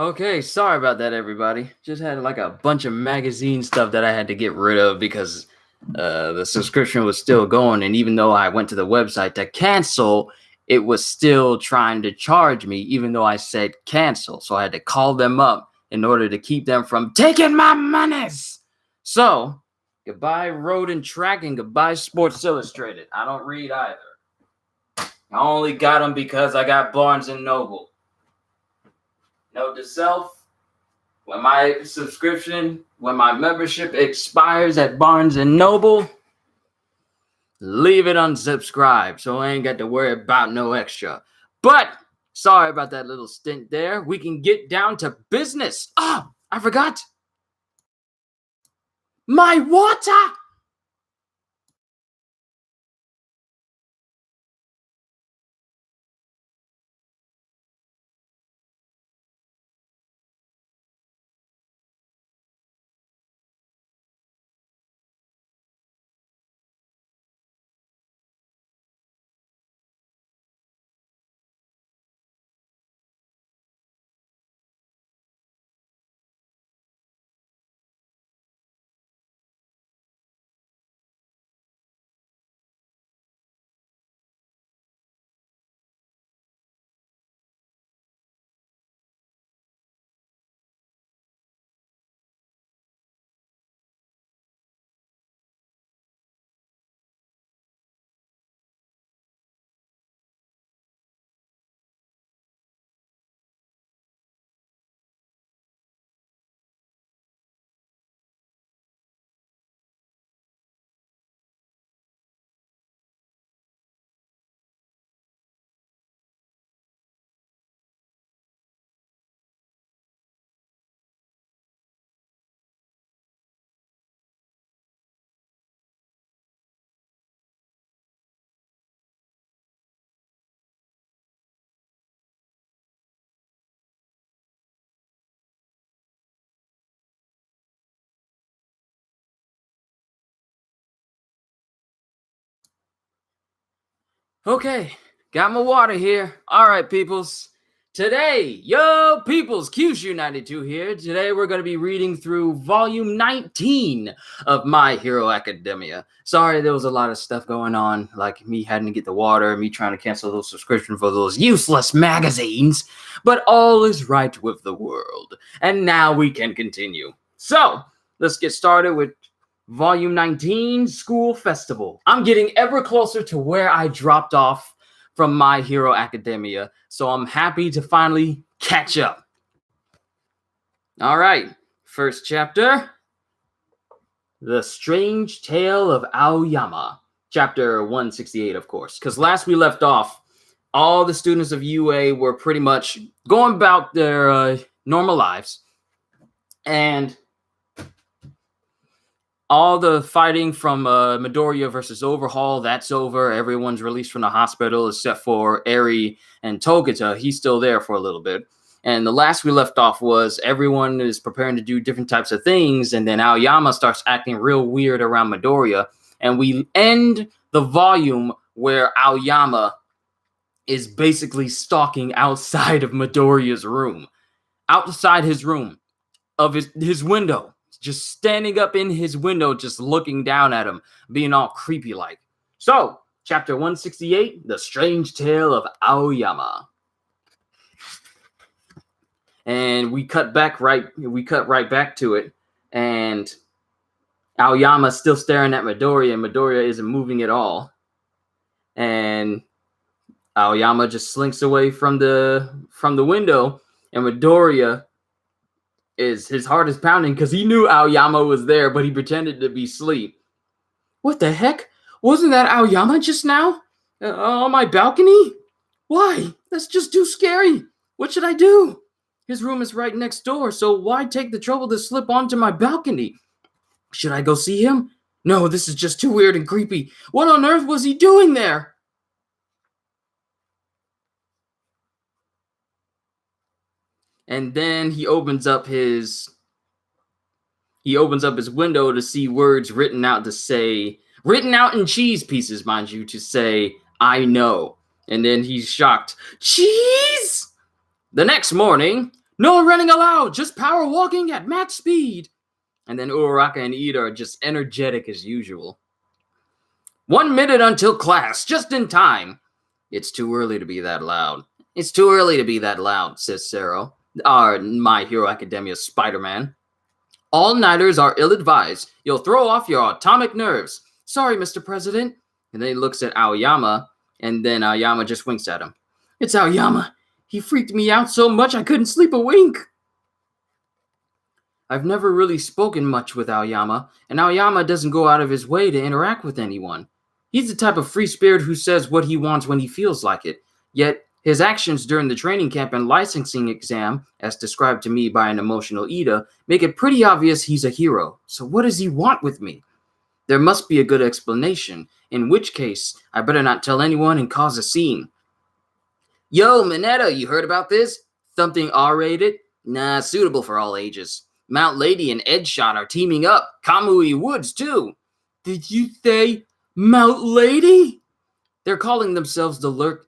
Okay, sorry about that, everybody. Just had like a bunch of magazine stuff that I had to get rid of because the subscription was still going. And even though I went to the website to cancel, it was still trying to charge me, even though I said cancel. So I had to call them up in order to keep them from taking my monies. So, goodbye Road and Track and goodbye Sports Illustrated. I don't read either. I only got them because I got Barnes and Noble. Note to self, when my membership expires at Barnes and Noble, leave it unsubscribed so I ain't got to worry about no extra. But sorry about that little stint there. We can get down to business. Oh, I forgot. My water! Okay, got my water here. All right, peoples. Today, Qshu92 here. Today, we're going to be reading through volume 19 of My Hero Academia. Sorry, there was a lot of stuff going on, like me having to get the water, me trying to cancel those subscriptions for those useless magazines, but all is right with the world. And now we can continue. So, let's get started with Volume 19, School Festival. I'm getting ever closer to where I dropped off from My Hero Academia, so I'm happy to finally catch up. All right, first chapter, The Strange Tale of Aoyama. Chapter 168, of course, because last we left off, all the students of UA were pretty much going about their normal lives, and all the fighting from Midoriya versus Overhaul, that's over. Everyone's released from the hospital except for Eri and Togata. He's still there for a little bit. And the last we left off was everyone is preparing to do different types of things. And then Aoyama starts acting real weird around Midoriya. And we end the volume where Aoyama is basically stalking outside of Midoriya's room. Outside his room, of his window. Just standing up in his window, just looking down at him, being all creepy like. So, chapter 168, The Strange Tale of Aoyama. And we cut right back to it, and Aoyama's still staring at Midoriya, and Midoriya isn't moving at all. And Aoyama just slinks away from the window, and Midoriya his heart is pounding because he knew Aoyama was there, but he pretended to be asleep. What the heck? Wasn't that Aoyama just now? On my balcony? Why? That's just too scary. What should I do? His room is right next door, so why take the trouble to slip onto my balcony? Should I go see him? No, this is just too weird and creepy. What on earth was he doing there? And then he opens up his window to see words written out in cheese pieces, mind you, to say, I know. And then he's shocked. Cheese? The next morning, No running allowed, just power walking at max speed. And then Uraraka and Ida are just energetic as usual. 1 minute until class, just in time. It's too early to be that loud. It's too early to be that loud, says Sero, our My Hero Academia Spider-Man. All-nighters are ill-advised. You'll throw off your atomic nerves. Sorry, Mr. President. And then he looks at Aoyama, and then Aoyama just winks at him. It's Aoyama. He freaked me out so much I couldn't sleep a wink. I've never really spoken much with Aoyama, and Aoyama doesn't go out of his way to interact with anyone. He's the type of free spirit who says what he wants when he feels like it. Yet, his actions during the training camp and licensing exam, as described to me by an emotional Ida, make it pretty obvious he's a hero. So what does he want with me? There must be a good explanation, in which case, I better not tell anyone and cause a scene. Yo, Mineta, you heard about this? Something R-rated? Nah, suitable for all ages. Mount Lady and Edgeshot are teaming up. Kamui Woods, too. Did you say Mount Lady? They're calling themselves the Lurkers.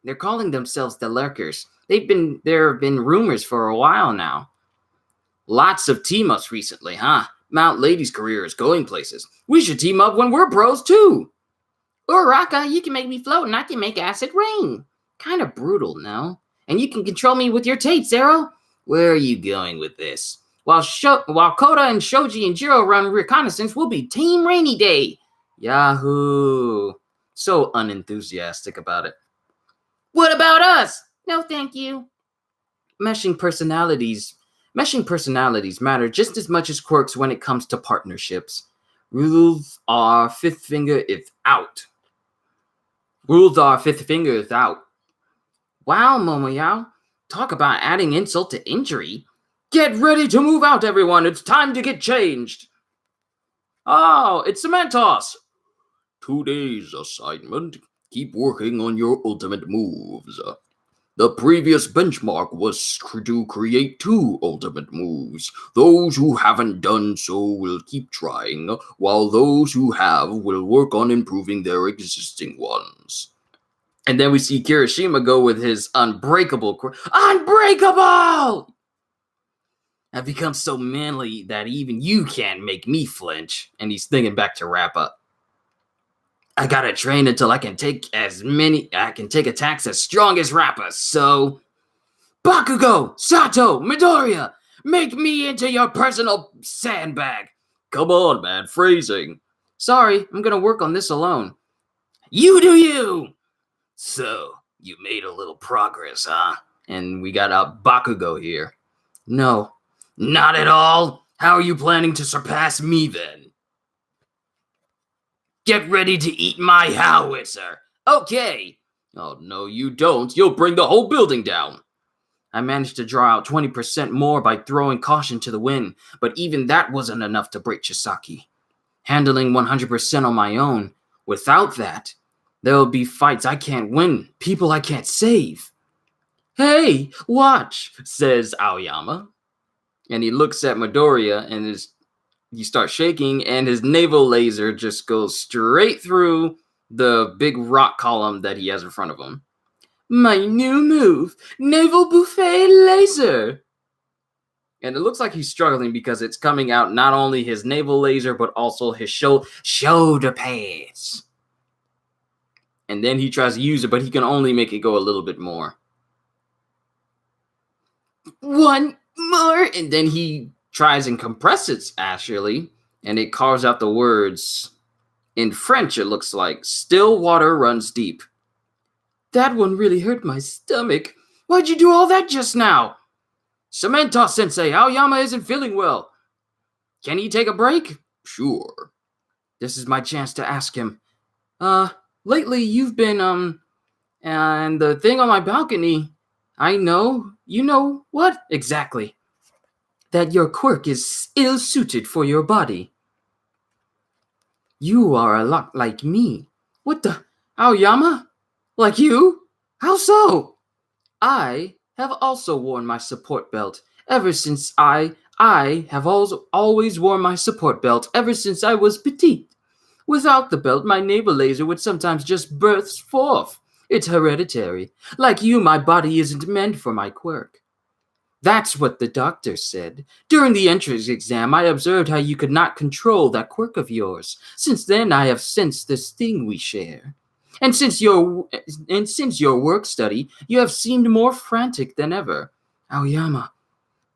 There have been rumors for a while now. Lots of team-ups recently, huh? Mount Lady's career is going places. We should team up when we're pros, too. Uraraka, you can make me float and I can make acid rain. Kind of brutal, no? And you can control me with your tape, Zero. Where are you going with this? While Koda and Shoji and Jiro run reconnaissance, we'll be Team Rainy Day. Yahoo! So unenthusiastic about it. What about us? No, thank you. Meshing personalities matter just as much as quirks when it comes to partnerships. Rules are fifth finger if out. Wow, Momoyao. Talk about adding insult to injury. Get ready to move out, everyone. It's time to get changed. Oh, it's Cementos. Today's assignment, keep working on your ultimate moves. The previous benchmark was to create 2 ultimate moves. Those who haven't done so will keep trying, while those who have will work on improving their existing ones. And then we see Kirishima go with his unbreakable. Unbreakable! I've become so manly that even you can't make me flinch. And he's thinking back to Rappa. I gotta train until I can take attacks as strong as Rappa, so... Bakugo, Sato, Midoriya, make me into your personal sandbag. Come on, man, phrasing. Sorry, I'm gonna work on this alone. You do you! So, you made a little progress, huh? And we got a Bakugo here. No, not at all. How are you planning to surpass me, then? Get ready to eat my howitzer. Okay. Oh, no, you don't. You'll bring the whole building down. I managed to draw out 20% more by throwing caution to the wind, but even that wasn't enough to break Chisaki. Handling 100% on my own. Without that, there'll be fights I can't win, people I can't save. Hey, watch, says Aoyama. And he looks at Midoriya and he starts shaking, and his naval laser just goes straight through the big rock column that he has in front of him. My new move, naval buffet laser. And it looks like he's struggling because it's coming out not only his naval laser, but also his shoulder pads. And then he tries to use it, but he can only make it go a little bit more. One more, and then he tries and compresses it, actually, and it carves out the words. In French, it looks like, still water runs deep. That one really hurt my stomach. Why'd you do all that just now? Cementos-sensei, Aoyama isn't feeling well. Can he take a break? Sure. This is my chance to ask him. Lately you've been, and the thing on my balcony, I know, you know what? Exactly. That your quirk is ill-suited for your body. You are a lot like me. What the? Aoyama? Like you? How so? I have also worn my support belt ever since I have always worn my support belt ever since I was petite. Without the belt, my navel laser would sometimes just burst forth. It's hereditary. Like you, my body isn't meant for my quirk. That's what the doctor said. During the entrance exam, I observed how you could not control that quirk of yours. Since then, I have sensed this thing we share. And since your work study, you have seemed more frantic than ever. Aoyama,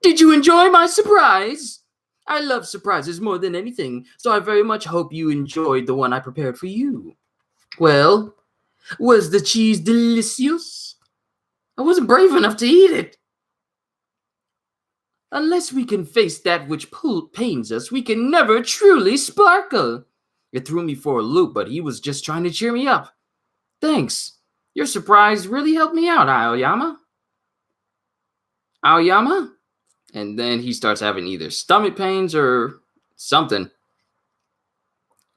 did you enjoy my surprise? I love surprises more than anything, so I very much hope you enjoyed the one I prepared for you. Well, was the cheese delicious? I wasn't brave enough to eat it. Unless we can face that which pains us, we can never truly sparkle. It threw me for a loop, but he was just trying to cheer me up. Thanks. Your surprise really helped me out, Aoyama. Aoyama? And then he starts having either stomach pains or something.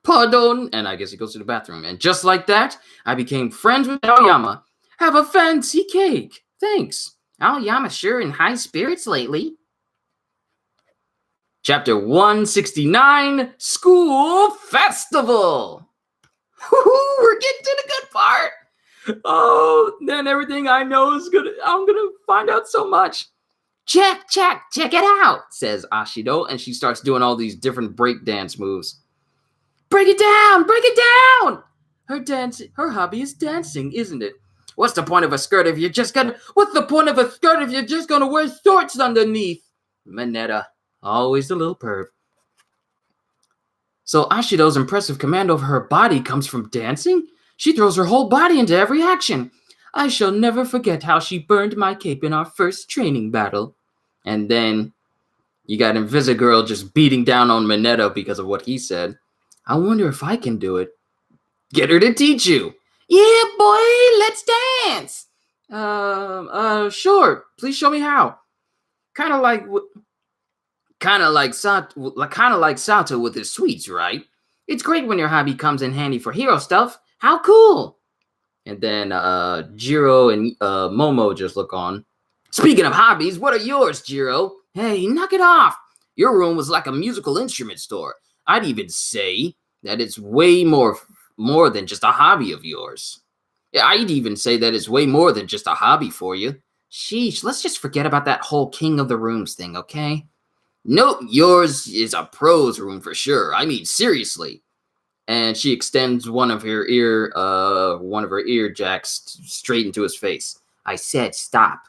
Pardon, and I guess he goes to the bathroom. And just like that, I became friends with Aoyama. Have a fancy cake. Thanks. Aoyama sure in high spirits lately. Chapter 169, School Festival. Woo-hoo, we're getting to the good part. Oh, then everything I know I'm gonna find out so much. Check it out, says Ashido, and she starts doing all these different breakdance moves. Break it down! Her hobby is dancing, isn't it? What's the point of a skirt if you're just gonna wear shorts underneath? Mineta, always the little perv. So Ashido's impressive command over her body comes from dancing? She throws her whole body into every action. I shall never forget how she burned my cape in our first training battle. And then you got Invisigirl just beating down on Mineta because of what he said. I wonder if I can do it. Get her to teach you. Yeah, boy, let's dance. Sure. Please show me how. Kind of like Sato with his sweets, right? It's great when your hobby comes in handy for hero stuff. How cool! And then Jiro and Momo just look on. Speaking of hobbies, what are yours, Jiro? Hey, knock it off! Your room was like a musical instrument store. I'd even say that it's way more than just a hobby of yours. Yeah, I'd even say that it's way more than just a hobby for you. Sheesh, let's just forget about that whole King of the Rooms thing, okay? Nope, yours is a pro's room for sure. I mean, seriously. And she extends one of her ear jacks straight into his face. I said stop.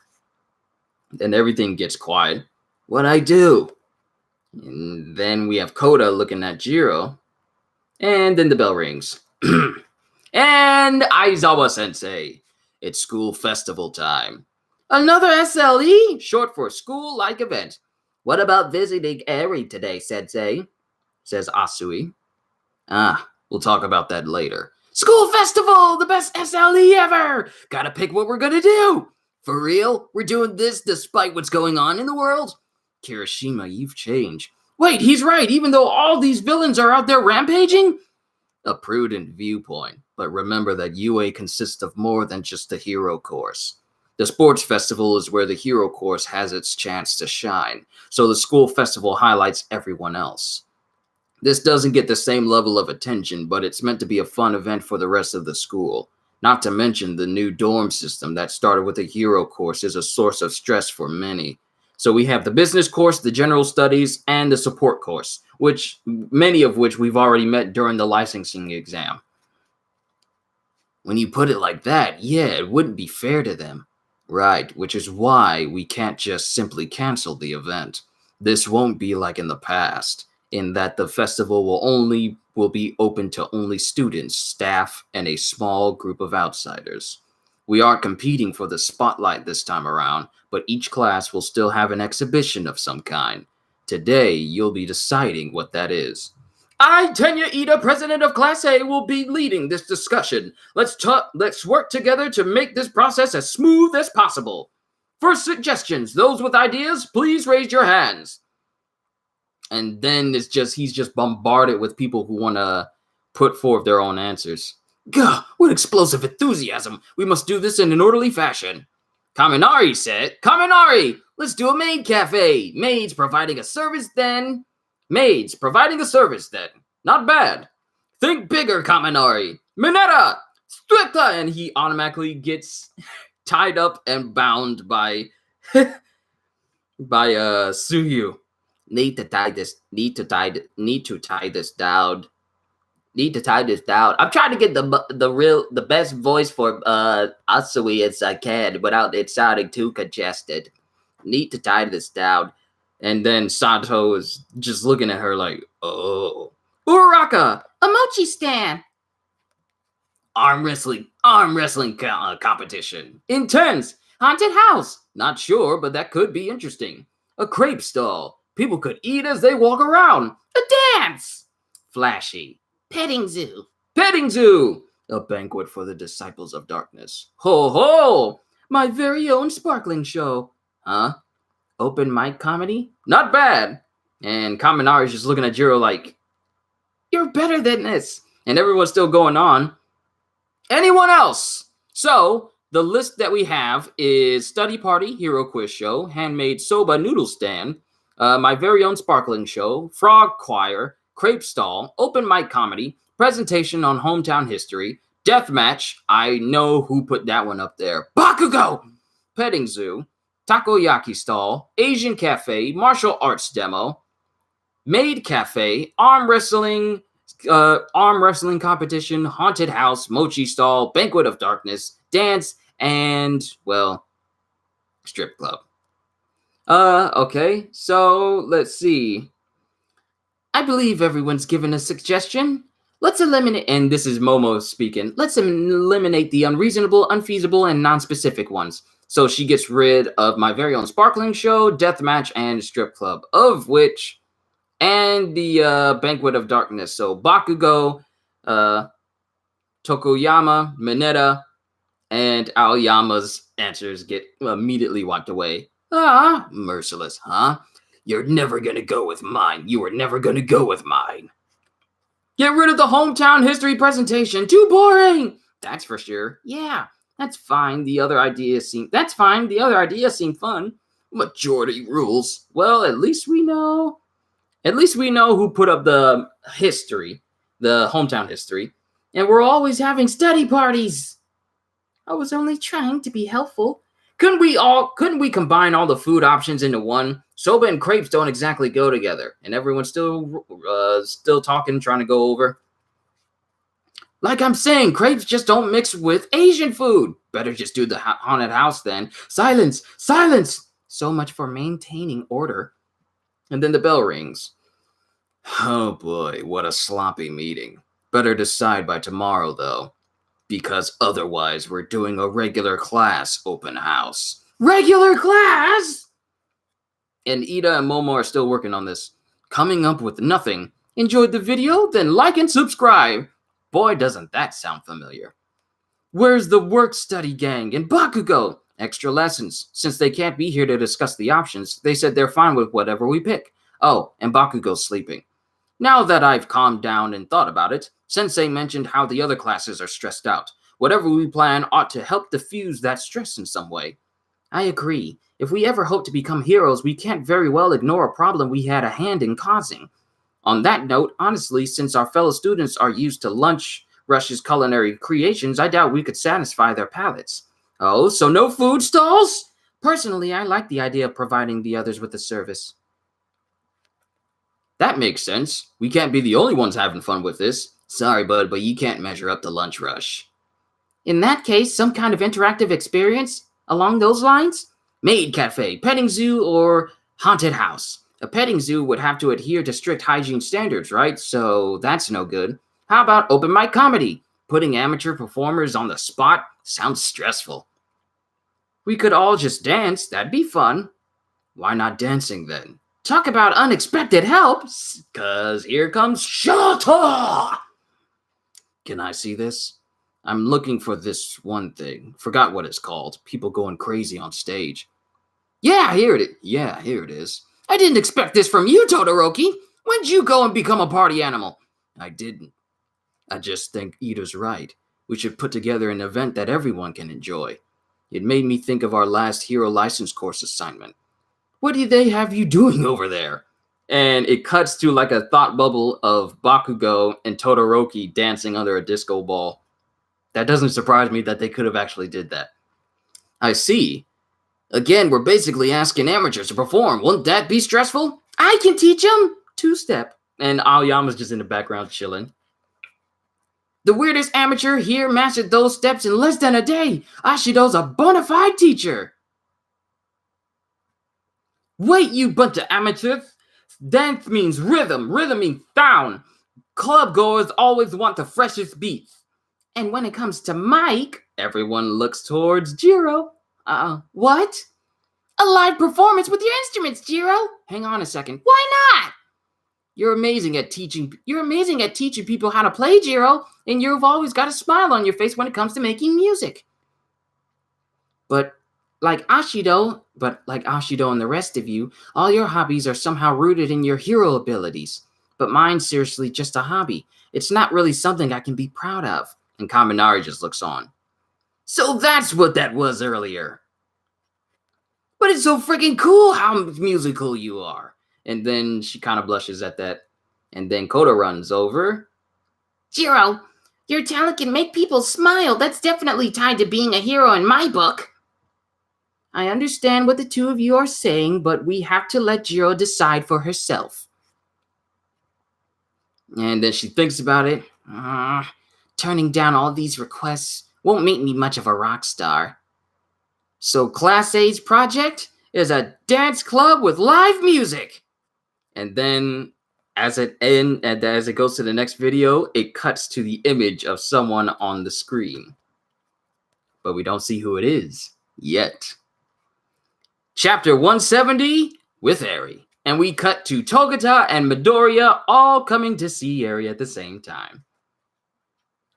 Then everything gets quiet. What'd I do? And then we have Koda looking at Jiro. And then the bell rings. And Aizawa Sensei. It's school festival time. Another SLE? Short for school-like event. What about visiting Eri today, Sensei? Says Asui. We'll talk about that later. School festival! The best SLE ever! Gotta pick what we're gonna do! For real? We're doing this despite what's going on in the world? Kirishima, you've changed. Wait, he's right, even though all these villains are out there rampaging? A prudent viewpoint, but remember that UA consists of more than just the hero course. The sports festival is where the hero course has its chance to shine, so the school festival highlights everyone else. This doesn't get the same level of attention, but it's meant to be a fun event for the rest of the school. Not to mention the new dorm system that started with the hero course is a source of stress for many. So we have the business course, the general studies, and the support course, many of which we've already met during the licensing exam. When you put it like that, yeah, it wouldn't be fair to them. Right, which is why we can't just simply cancel the event. This won't be like in the past, in that the festival will be open to only students, staff, and a small group of outsiders. We are competing for the spotlight this time around, but each class will still have an exhibition of some kind. Today, you'll be deciding what that is. I, Tenya Ida, president of Class A, will be leading this discussion. Let's work together to make this process as smooth as possible. For suggestions, those with ideas, please raise your hands. And then he's just bombarded with people who want to put forth their own answers. Gah, what explosive enthusiasm! We must do this in an orderly fashion. Kaminari said, Kaminari, let's do a maid cafe. Maids providing a service then. Not bad. Think bigger, Kaminari. Mineta! Stricta! And he automatically gets tied up and bound by by Suyu. Need to tie this. Need to tie this down. Need to tie this down. I'm trying to get the best voice for Asui as I can without it sounding too congested. Need to tie this down. And then Santo is just looking at her like, oh. Uraraka, a mochi stand. Arm wrestling competition. Intense. Haunted house. Not sure, but that could be interesting. A crepe stall. People could eat as they walk around. A dance. Flashy. Petting zoo. Petting zoo. A banquet for the disciples of darkness. Ho ho! My very own sparkling show. Huh? Open mic comedy? Not bad. And Kaminari's just looking at Jiro like, you're better than this. And everyone's still going on. Anyone else? So, the list that we have is Study Party, Hero Quiz Show, Handmade Soba Noodle Stand, My Very Own Sparkling Show, Frog Choir, Crepe Stall, Open Mic Comedy, Presentation on Hometown History, Deathmatch, I know who put that one up there, Bakugo, Petting Zoo, Takoyaki Stall, Asian Cafe, Martial Arts Demo, Maid Cafe, Arm Wrestling competition, Haunted House, Mochi Stall, Banquet of Darkness, Dance, and, well, Strip Club. Okay, so let's see. I believe everyone's given a suggestion. Let's eliminate, and this is Momo speaking, let's eliminate the unreasonable, unfeasible, and non-specific ones. So she gets rid of My Very Own Sparkling Show, Deathmatch, and Strip Club, of which, and the Banquet of Darkness. So Bakugo, Tokoyama, Mineta, and Aoyama's answers get immediately wiped away. Ah, merciless, huh? You're never gonna go with mine. You are never gonna go with mine. Get rid of the hometown history presentation. Too boring. That's for sure. Yeah, that's fine. The other ideas seem fun. Majority rules. Well, at least we know who put up the history, the hometown history. And we're always having study parties. I was only trying to be helpful. Couldn't we combine all the food options into one? Soba and crepes don't exactly go together, and everyone's still talking, trying to go over. Like I'm saying, crepes just don't mix with Asian food. Better just do the haunted house then. Silence, silence. So much for maintaining order. And then the bell rings. Oh boy, what a sloppy meeting. Better decide by tomorrow, though. Because otherwise we're doing a regular class open house. Regular class? And Ida and Momo are still working on this. Coming up with nothing. Enjoyed the video? Then like and subscribe. Boy, doesn't that sound familiar. Where's the work study gang and Bakugo? Extra lessons. Since they can't be here to discuss the options, they said they're fine with whatever we pick. Oh, and Bakugo's sleeping. Now that I've calmed down and thought about it, Sensei mentioned how the other classes are stressed out. Whatever we plan ought to help diffuse that stress in some way. I agree. If we ever hope to become heroes, we can't very well ignore a problem we had a hand in causing. On that note, honestly, since our fellow students are used to lunch rush's culinary creations, I doubt we could satisfy their palates. Oh, so no food stalls? Personally, I like the idea of providing the others with a service. That makes sense. We can't be the only ones having fun with this. Sorry, bud, but you can't measure up to lunch rush. In that case, some kind of interactive experience along those lines? Maid cafe, petting zoo, or haunted house. A petting zoo would have to adhere to strict hygiene standards, right? So that's no good. How about open mic comedy? Putting amateur performers on the spot sounds stressful. We could all just dance. That'd be fun. Why not dancing then? Talk about unexpected help, cause here comes Shota! Can I see this? I'm looking for this one thing. Forgot what it's called. People going crazy on stage. Yeah, here it is. I didn't expect this from you, Todoroki. When'd you go and become a party animal? I didn't. I just think Ida's right. We should put together an event that everyone can enjoy. It made me think of our last hero license course assignment. What do they have you doing over there? And it cuts to like a thought bubble of Bakugo and Todoroki dancing under a disco ball. That doesn't surprise me that they could have actually did that. I see. Again, we're basically asking amateurs to perform. Wouldn't that be stressful? I can teach them. Two-step. And Aoyama's just in the background chilling. The weirdest amateur here mastered those steps in less than a day. Ashido's a bona fide teacher. Wait, you bunch of amateurs. Dance means rhythm. Rhythm means sound. Club goers always want the freshest beats. And when it comes to Mike, everyone looks towards Jiro. What? A live performance with your instruments, Jiro. Hang on a second. Why not? You're amazing at teaching people how to play, Jiro, and you've always got a smile on your face when it comes to making music. But like Ashido and the rest of you, all your hobbies are somehow rooted in your hero abilities. But mine's seriously just a hobby. It's not really something I can be proud of. And Kaminari just looks on. So that's what that was earlier. But it's so freaking cool how musical you are. And then she kind of blushes at that. And then Koda runs over. Jiro, your talent can make people smile. That's definitely tied to being a hero in my book. I understand what the two of you are saying, but we have to let Jiro decide for herself. And then she thinks about it. Turning down all these requests won't make me much of a rock star. So Class A's project is a dance club with live music. And then as it goes to the next video, it cuts to the image of someone on the screen. But we don't see who it is yet. Chapter 170 with Eri. And we cut to Togata and Midoriya all coming to see Eri at the same time.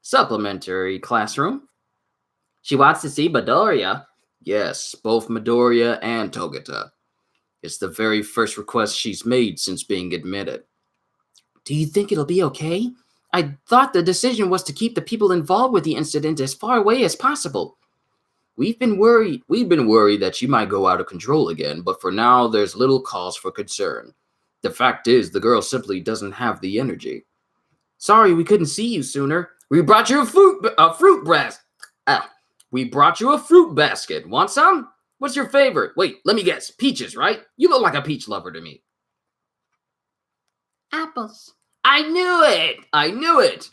Supplementary classroom. She wants to see Midoriya. Yes, both Midoriya and Togata. It's the very first request she's made since being admitted. Do you think it'll be okay? I thought the decision was to keep the people involved with the incident as far away as possible. We've been worried that she might go out of control again, but for now, there's little cause for concern. The fact is, the girl simply doesn't have the energy. Sorry we couldn't see you sooner. We brought you a fruit basket. Want some? What's your favorite? Wait, let me guess. Peaches, right? You look like a peach lover to me. Apples. I knew it.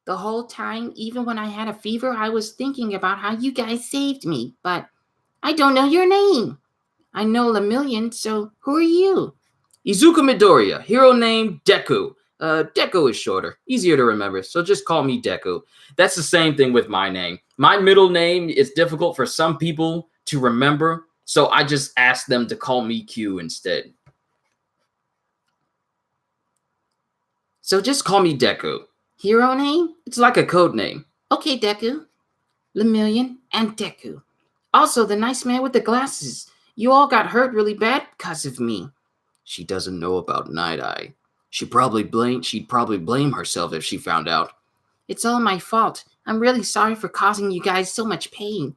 The whole time, even when I had a fever, I was thinking about how you guys saved me, but I don't know your name. I know Lemillion, so who are you? Izuku Midoriya, hero name Deku. Deku is shorter, easier to remember, so just call me Deku. That's the same thing with my name. My middle name is difficult for some people to remember, so I just asked them to call me Q instead. So just call me Deku. Hero name? It's like a code name. Okay, Deku. Lemillion and Deku. Also, the nice man with the glasses. You all got hurt really bad because of me. She doesn't know about Night Eye. She'd probably blame herself if she found out. It's all my fault. I'm really sorry for causing you guys so much pain.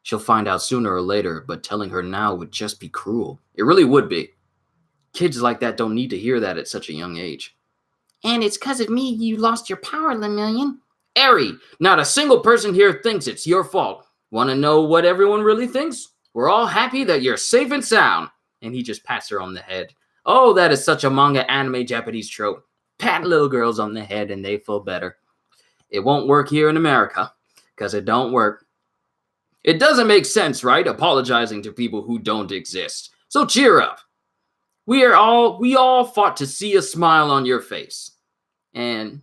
She'll find out sooner or later, but telling her now would just be cruel. It really would be. Kids like that don't need to hear that at such a young age. And it's because of me you lost your power, Lemillion. Eri, not a single person here thinks it's your fault. Want to know what everyone really thinks? We're all happy that you're safe and sound. And he just pats her on the head. Oh, that is such a manga anime Japanese trope. Pat little girls on the head and they feel better. It won't work here in America, because it don't work. It doesn't make sense, right? Apologizing to people who don't exist. So cheer up. We all fought to see a smile on your face. And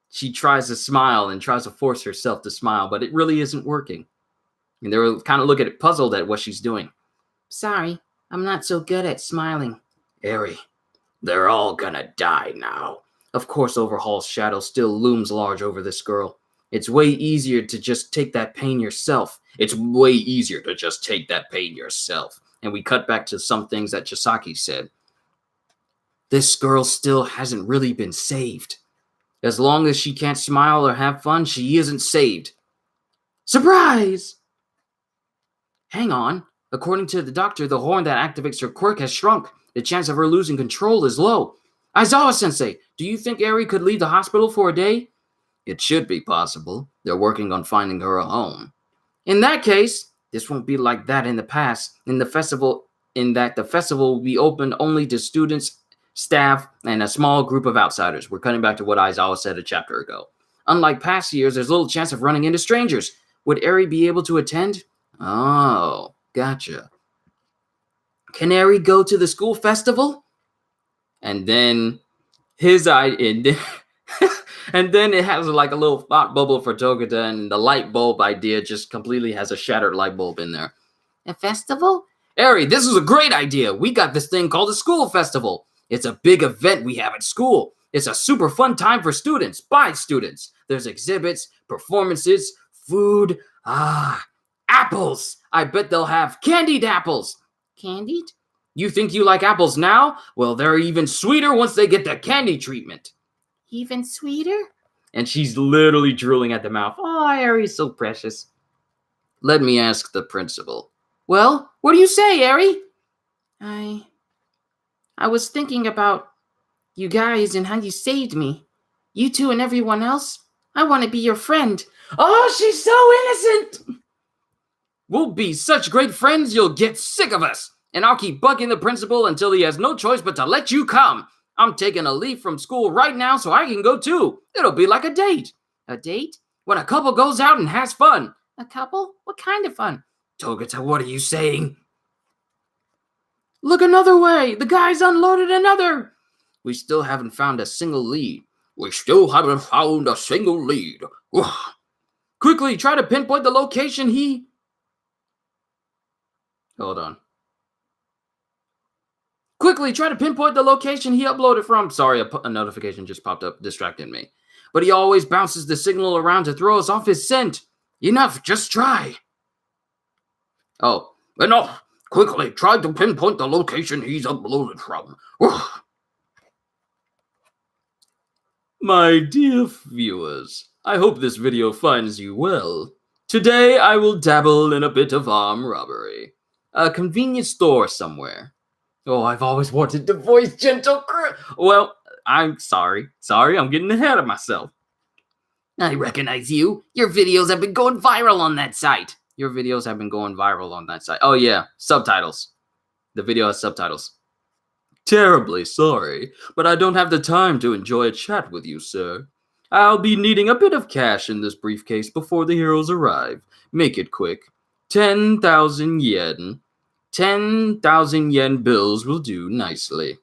she tries to smile and tries to force herself to smile, but it really isn't working. And they're kind of looking at puzzled at what she's doing. Sorry, I'm not so good at smiling. Eri, they're all gonna die now. Of course, Overhaul's shadow still looms large over this girl. It's way easier to just take that pain yourself. And we cut back to some things that Chisaki said. This girl still hasn't really been saved. As long as she can't smile or have fun, she isn't saved. Surprise! Hang on. According to the doctor, the horn that activates her quirk has shrunk. The chance of her losing control is low. Aizawa-sensei, do you think Eri could leave the hospital for a day? It should be possible. They're working on finding her a home. In that case, This won't be like that in the past. In the festival will be open only to students, staff, and a small group of outsiders. We're cutting back to what Aizawa said a chapter ago. Unlike past years, there's little chance of running into strangers. Would Eri be able to attend? Oh, gotcha. Can Eri go to the school festival? And then and then it has like a little thought bubble for Togata, and the light bulb idea just completely has a shattered light bulb in there. A festival? Eri, this is a great idea. We got this thing called a school festival. It's a big event we have at school. It's a super fun time for students, by students. There's exhibits, performances, food. Apples. I bet they'll have candied apples. Candied? You think you like apples now? Well, they're even sweeter once they get the candy treatment. Even sweeter? And she's literally drooling at the mouth. Oh, Eri's so precious. Let me ask the principal. Well, what do you say, Eri? I was thinking about you guys and how you saved me. You two and everyone else. I want to be your friend. Oh, she's so innocent. We'll be such great friends you'll get sick of us. And I'll keep bugging the principal until he has no choice but to let you come. I'm taking a leave from school right now so I can go too. It'll be like a date. A date? When a couple goes out and has fun. A couple? What kind of fun? Togata, what are you saying? Look another way. The guy's unloaded another. We still haven't found a single lead. Quickly, try to pinpoint the location he... Hold on. Quickly, try to pinpoint the location he uploaded from. Sorry, a notification just popped up, distracting me. But he always bounces the signal around to throw us off his scent. Enough, just try. Oh, enough. Quickly, try to pinpoint the location he's uploaded from. My dear viewers, I hope this video finds you well. Today, I will dabble in a bit of armed robbery. A convenience store somewhere. Oh, I've always wanted to voice Gentle Well, I'm sorry. I'm getting ahead of myself. I recognize you. Your videos have been going viral on that site. Oh, yeah. Subtitles. The video has subtitles. Terribly sorry, but I don't have the time to enjoy a chat with you, sir. I'll be needing a bit of cash in this briefcase before the heroes arrive. Make it quick. 10,000 yen. 10,000 yen bills will do nicely.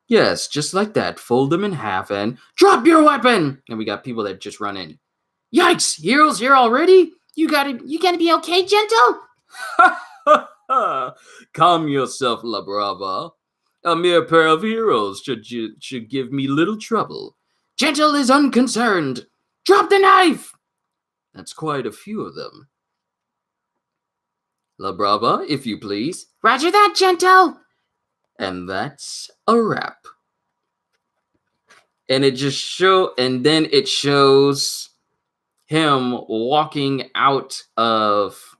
Yes, just like that. Fold them in half and drop your weapon! And we got people that just run in. Yikes! Heroes here already? You gotta be okay, Gentle? Calm yourself, La Brava. A mere pair of heroes should give me little trouble. Gentle is unconcerned. Drop the knife! That's quite a few of them. La Brava, if you please. Roger that, Gentle! And that's a wrap. And it shows him walking out of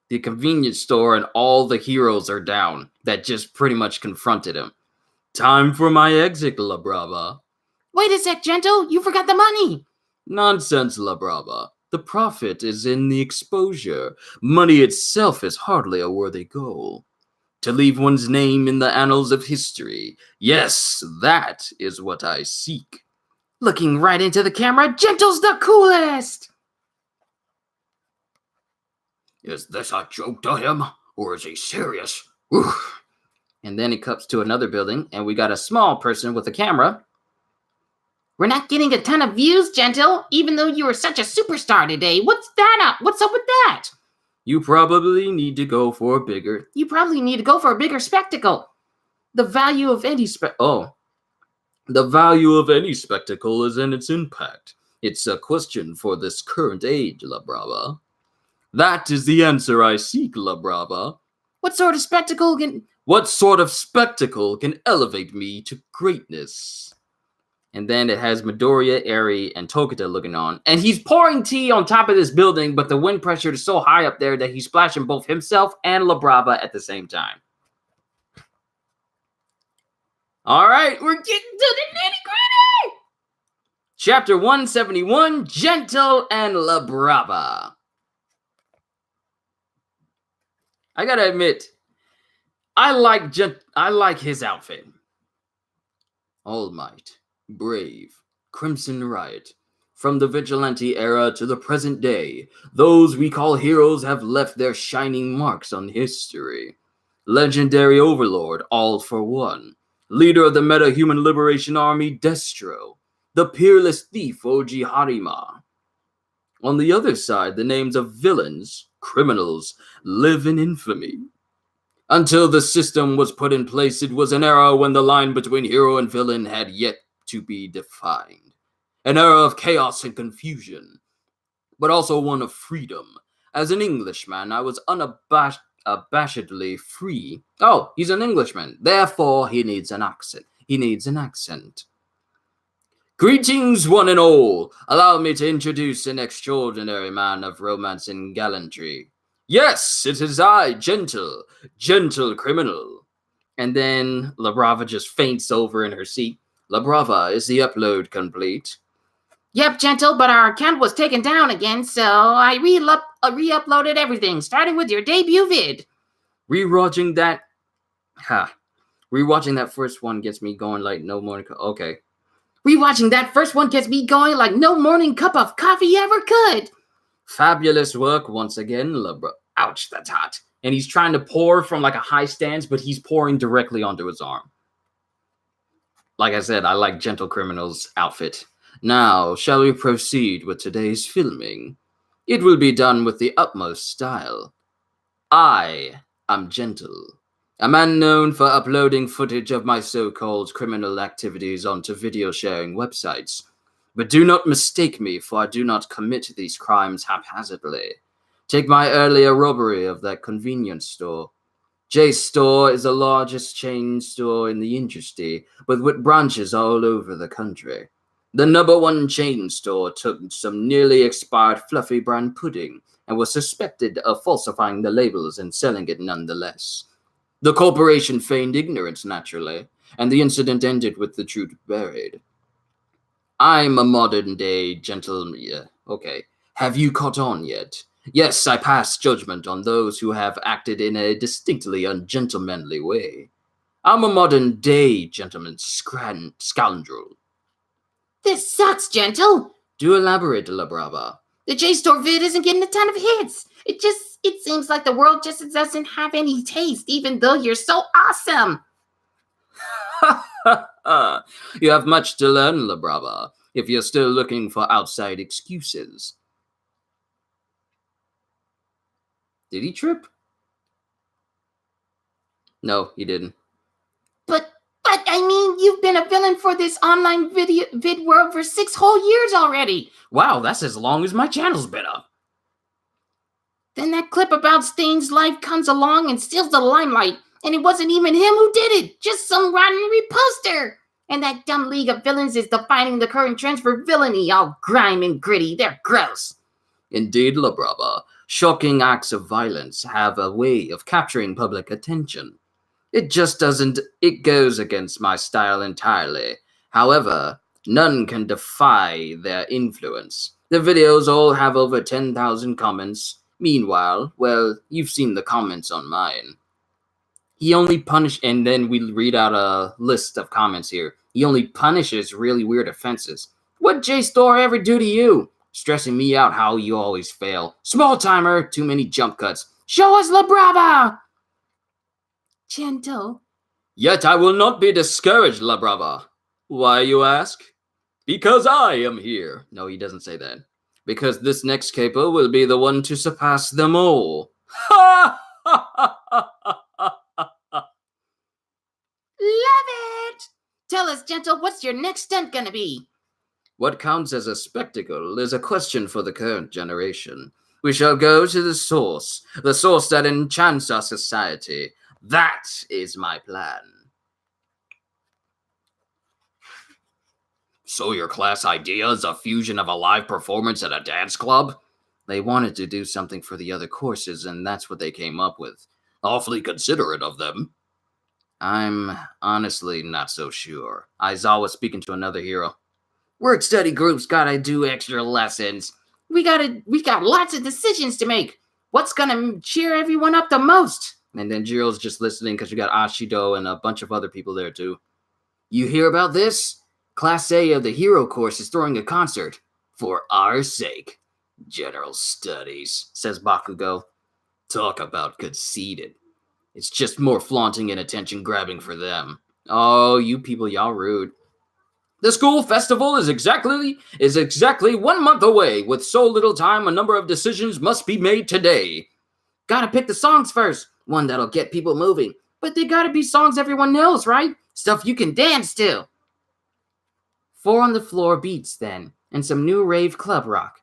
the convenience store, and all the heroes are down that just pretty much confronted him. Time for my exit, La Brava. Wait a sec, Gentle. You forgot the money. Nonsense, La Brava. The profit is in the exposure. Money itself is hardly a worthy goal. To leave one's name in the annals of history. Yes, that is what I seek. Looking right into the camera, Gentle's the coolest! Is this a joke to him, or is he serious? Oof. And then it cuts to another building, and we got a small person with a camera. We're not getting a ton of views, Gentle, even though you were such a superstar today. What's up with that? You probably need to go for a bigger spectacle. The value of any spectacle is in its impact. It's a question for this current age, La Brava. That is the answer I seek, La Brava. What sort of spectacle can elevate me to greatness? And then it has Midoriya, Eri, and Togata looking on. And he's pouring tea on top of this building, but the wind pressure is so high up there that he's splashing both himself and La Brava at the same time. All right, we're getting to the nitty-gritty! Chapter 171, Gentle and La Brava. I gotta admit, I like his outfit. All Might, Brave, Crimson Riot. From the vigilante era to the present day, those we call heroes have left their shining marks on history. Legendary Overlord, All for One. Leader of the Meta-Human Liberation Army, Destro. The peerless thief, Oji Harima. On the other side, the names of villains, criminals, live in infamy. Until the system was put in place, it was an era when the line between hero and villain had yet to be defined. An era of chaos and confusion, but also one of freedom. As an Englishman, I was unabashedly free. Oh, he's an Englishman. Therefore, he needs an accent. He needs an accent. Greetings, one and all. Allow me to introduce an extraordinary man of romance and gallantry. Yes, it is I, gentle criminal. And then La Brava just faints over in her seat. La Brava, is the upload complete? Yep, gentle, but our account was taken down again, so I re-uploaded everything, starting with your debut vid. Rewatching that first one gets me going like no morning. Okay. Rewatching that first one gets me going like no morning cup of coffee ever could. Fabulous work once again, Ouch, that's hot. And he's trying to pour from like a high stance, but he's pouring directly onto his arm. Like I said, I like Gentle Criminal's outfit. Now, shall we proceed with today's filming? It will be done with the utmost style. I am Gentle, a man known for uploading footage of my so-called criminal activities onto video-sharing websites. But do not mistake me, for I do not commit these crimes haphazardly. Take my earlier robbery of that convenience store. J's store is the largest chain store in the industry, but with branches all over the country. The number one chain store took some nearly expired fluffy brand pudding and was suspected of falsifying the labels and selling it nonetheless. The corporation feigned ignorance, naturally, and the incident ended with the truth buried. I'm a modern-day gentleman. Okay. Have you caught on yet? Yes, I pass judgment on those who have acted in a distinctly ungentlemanly way. I'm a modern-day gentleman scoundrel. This sucks, Gentle. Do elaborate, La Brava. The JSTOR vid isn't getting a ton of hits. It seems like the world just doesn't have any taste, even though you're so awesome. You have much to learn, La Brava, if you're still looking for outside excuses. Did he trip? No, he didn't. But I mean, you've been a villain for this online vid world for 6 whole years already. Wow, that's as long as my channel's been up. Then that clip about Stain's life comes along and steals the limelight, and it wasn't even him who did it, just some rotten reposter. And that dumb League of Villains is defining the current trends for villainy, all grime and gritty. They're gross. Indeed, La Brava. Shocking acts of violence have a way of capturing public attention. It goes against my style entirely. However, none can defy their influence. The videos all have over 10,000 comments. Meanwhile, well, you've seen the comments on mine. He only and then we read out a list of comments here. He only punishes really weird offenses. What'd JSTOR ever do to you? Stressing me out how you always fail. Small timer, too many jump cuts. Show us La Brava! Gentle. Yet I will not be discouraged, La Brava. Why, you ask? Because I am here. No, he doesn't say that. Because this next caper will be the one to surpass them all. Ha! Love it! Tell us, Gentle, what's your next stunt gonna be? What counts as a spectacle is a question for the current generation. We shall go to the source that enchants our society. That is my plan. So your class idea is a fusion of a live performance at a dance club? They wanted to do something for the other courses, and that's what they came up with. Awfully considerate of them. I'm honestly not so sure. Aizawa speaking to another hero. Work study groups gotta do extra lessons. We got lots of decisions to make. What's gonna cheer everyone up the most? And then Jiro's just listening because you got Ashido and a bunch of other people there too. You hear about this? Class A of the Hero course is throwing a concert. For our sake. General Studies, says Bakugo. Talk about conceited. It's just more flaunting and attention grabbing for them. Oh, you people, y'all rude. The school festival is exactly 1 month away. With so little time, a number of decisions must be made today. Gotta pick the songs first. One that'll get people moving. But they gotta be songs everyone knows, right? Stuff you can dance to. 4 on the floor beats, then, and some new rave club rock.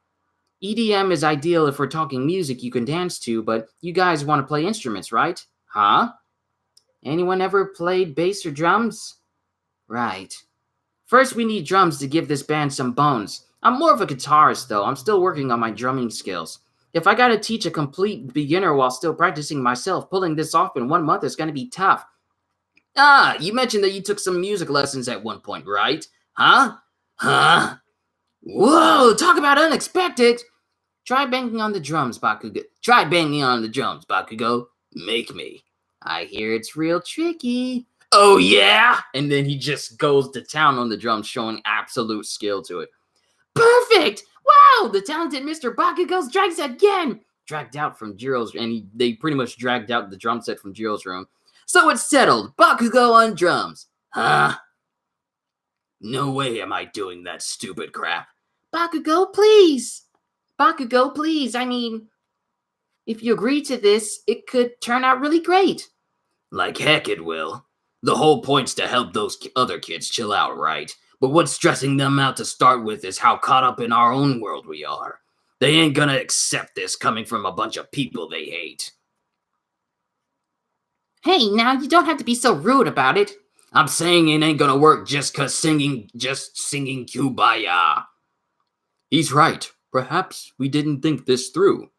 EDM is ideal if we're talking music you can dance to, but you guys want to play instruments, right? Huh? Anyone ever played bass or drums? Right. First, we need drums to give this band some bones. I'm more of a guitarist, though. I'm still working on my drumming skills. If I gotta teach a complete beginner while still practicing myself, pulling this off in 1 month is gonna be tough. Ah, you mentioned that you took some music lessons at one point, right? Huh? Whoa, talk about unexpected! Try banging on the drums, Bakugo. Make me. I hear it's real tricky. Oh, yeah? And then he just goes to town on the drums, showing absolute skill to it. Perfect! Wow, the talented Mr. Bakugo strikes again! Dragged out from Jiro's, and they pretty much dragged out the drum set from Jiro's room. So it's settled. Bakugo on drums. Huh? No way am I doing that stupid crap. Bakugo, please. I mean, if you agree to this, it could turn out really great. Like heck it will. The whole point's to help those other kids chill out, right? But what's stressing them out to start with is how caught up in our own world we are. They ain't gonna accept this coming from a bunch of people they hate. Hey, now you don't have to be so rude about it. I'm saying it ain't gonna work just singing Kumbaya. He's right. Perhaps we didn't think this through.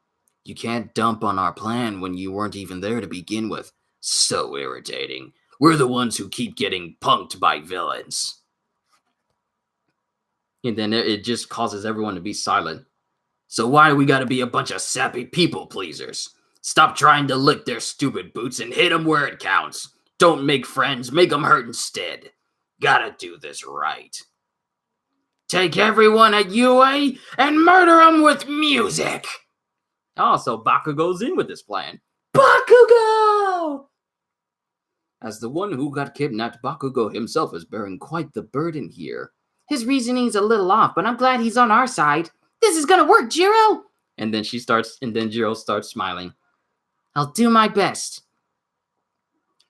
You can't dump on our plan when you weren't even there to begin with. So irritating. We're the ones who keep getting punked by villains. And then it just causes everyone to be silent. So why do we gotta be a bunch of sappy people pleasers? Stop trying to lick their stupid boots and hit them where it counts. Don't make friends, make them hurt instead. Gotta do this right. Take everyone at UA and murder them with music. Oh, so Bakugo's in with this plan. Bakugo! As the one who got kidnapped, Bakugo himself is bearing quite the burden here. His reasoning's a little off, but I'm glad he's on our side. This is gonna work, Jiro! And then Jiro starts smiling. I'll do my best.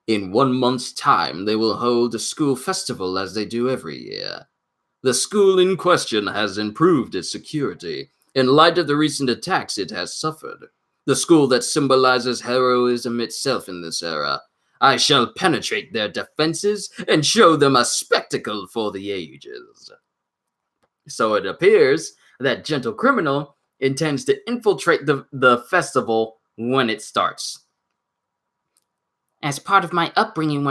In 1 month's time, they will hold a school festival as they do every year. The school in question has improved its security. In light of the recent attacks it has suffered. The school that symbolizes heroism itself in this era. I shall penetrate their defenses and show them a spectacle for the ages. So it appears that Gentle Criminal intends to infiltrate the festival when it starts. As part of my upbringing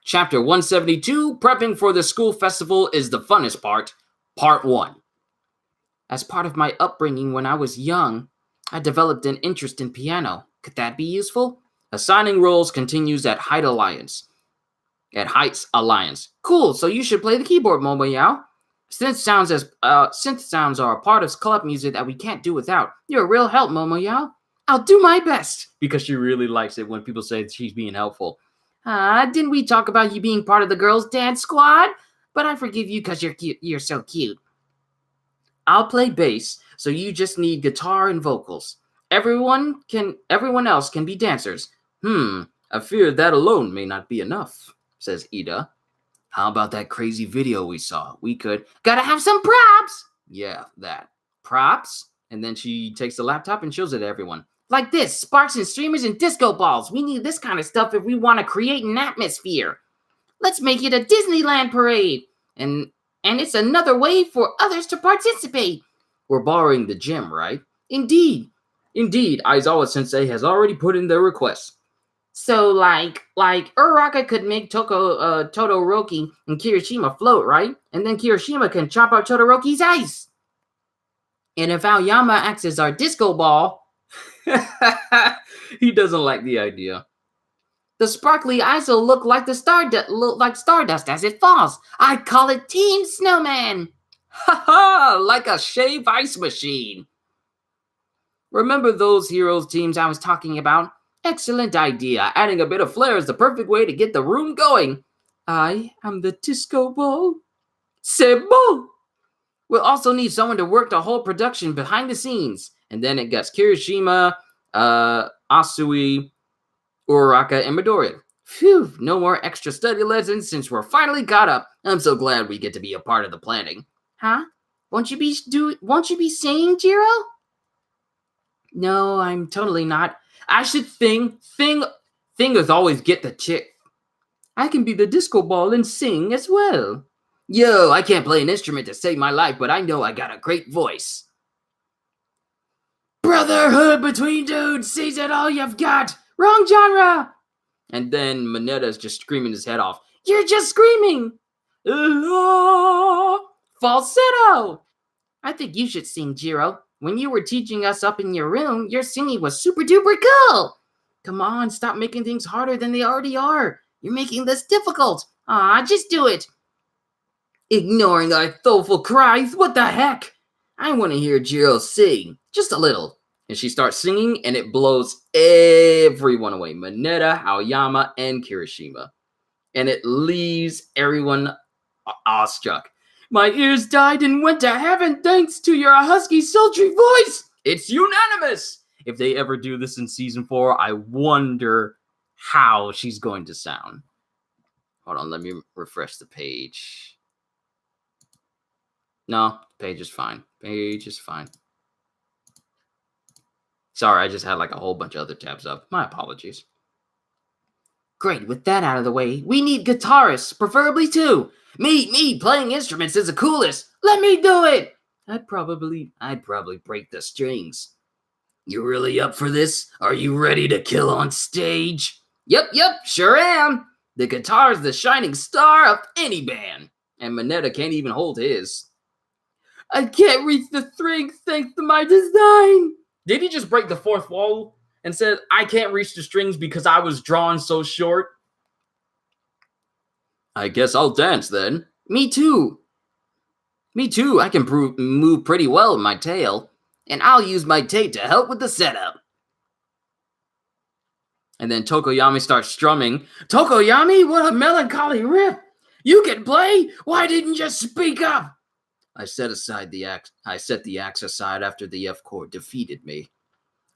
Chapter 172, Prepping for the School Festival is the funnest part, Part 1. As part of my upbringing when I was young, I developed an interest in piano. Could that be useful? Assigning roles continues at Heights Alliance. Cool, so you should play the keyboard, Momoyao. Synth sounds are a part of club music that we can't do without. You're a real help, Momoyao. I'll do my best. Because she really likes it when people say she's being helpful. Didn't we talk about you being part of the girls' dance squad? But I forgive you because you're cute. You're so cute. I'll play bass, so you just need guitar and vocals. Everyone else can be dancers. I fear that alone may not be enough, says Ida. How about that crazy video we saw? We could... Gotta have some props! Yeah, that. Props? And then she takes the laptop and shows it to everyone. Like this, sparks and streamers and disco balls. We need this kind of stuff if we want to create an atmosphere. Let's make it a Disneyland parade. And it's another way for others to participate. We're borrowing the gym, right? Indeed, Aizawa Sensei has already put in their request. So, like Uraraka could make Todoroki and Kirishima float, right? And then Kirishima can chop up Todoroki's ice. And if Aoyama acts as our disco ball, He doesn't like the idea. The sparkly eyes will look like stardust as it falls. I call it Team Snowman. Ha ha! Like a shave ice machine. Remember those heroes teams I was talking about? Excellent idea. Adding a bit of flair is the perfect way to get the room going. I am the disco ball. C'est bon! We'll also need someone to work the whole production behind the scenes. And then it gets Kirishima, Asui, Uraraka, and Midoriya. Phew, no more extra study lessons since we're finally caught up. I'm so glad we get to be a part of the planning. Huh? Won't you be singing, Jiro? No, I'm totally not. I should sing. Singers always get the chick. I can be the disco ball and sing as well. Yo, I can't play an instrument to save my life, but I know I got a great voice. Brotherhood between dudes, seize it all you've got. Wrong genre. And then Mineta's just screaming his head off. You're just screaming. Falsetto. I think you should sing, Jiro. When you were teaching us up in your room, your singing was super duper cool. Come on, stop making things harder than they already are. You're making this difficult. Just do it. Ignoring our soulful cries, what the heck? I want to hear Jiro sing, just a little. And she starts singing, and it blows everyone away. Mineta, Aoyama, and Kirishima. And it leaves everyone awestruck. My ears died and went to heaven thanks to your husky, sultry voice. It's unanimous. If they ever do this in season 4, I wonder how she's going to sound. Hold on, let me refresh the page. No, page is fine. Page is fine. Sorry, I just had like a whole bunch of other tabs up. My apologies. Great, with that out of the way, we need guitarists, preferably 2. Me, playing instruments is the coolest. Let me do it. I'd probably break the strings. You really up for this? Are you ready to kill on stage? Yep, sure am. The guitar's the shining star of any band. And Mineta can't even hold his. I can't reach the strings thanks to my design. Did he just break the fourth wall and said, I can't reach the strings because I was drawn so short? I guess I'll dance then. Me too. I can move pretty well in my tail. And I'll use my tape to help with the setup. And then Tokoyami starts strumming. Tokoyami, what a melancholy riff. You can play? Why didn't you speak up? I set the axe aside after the F chord defeated me.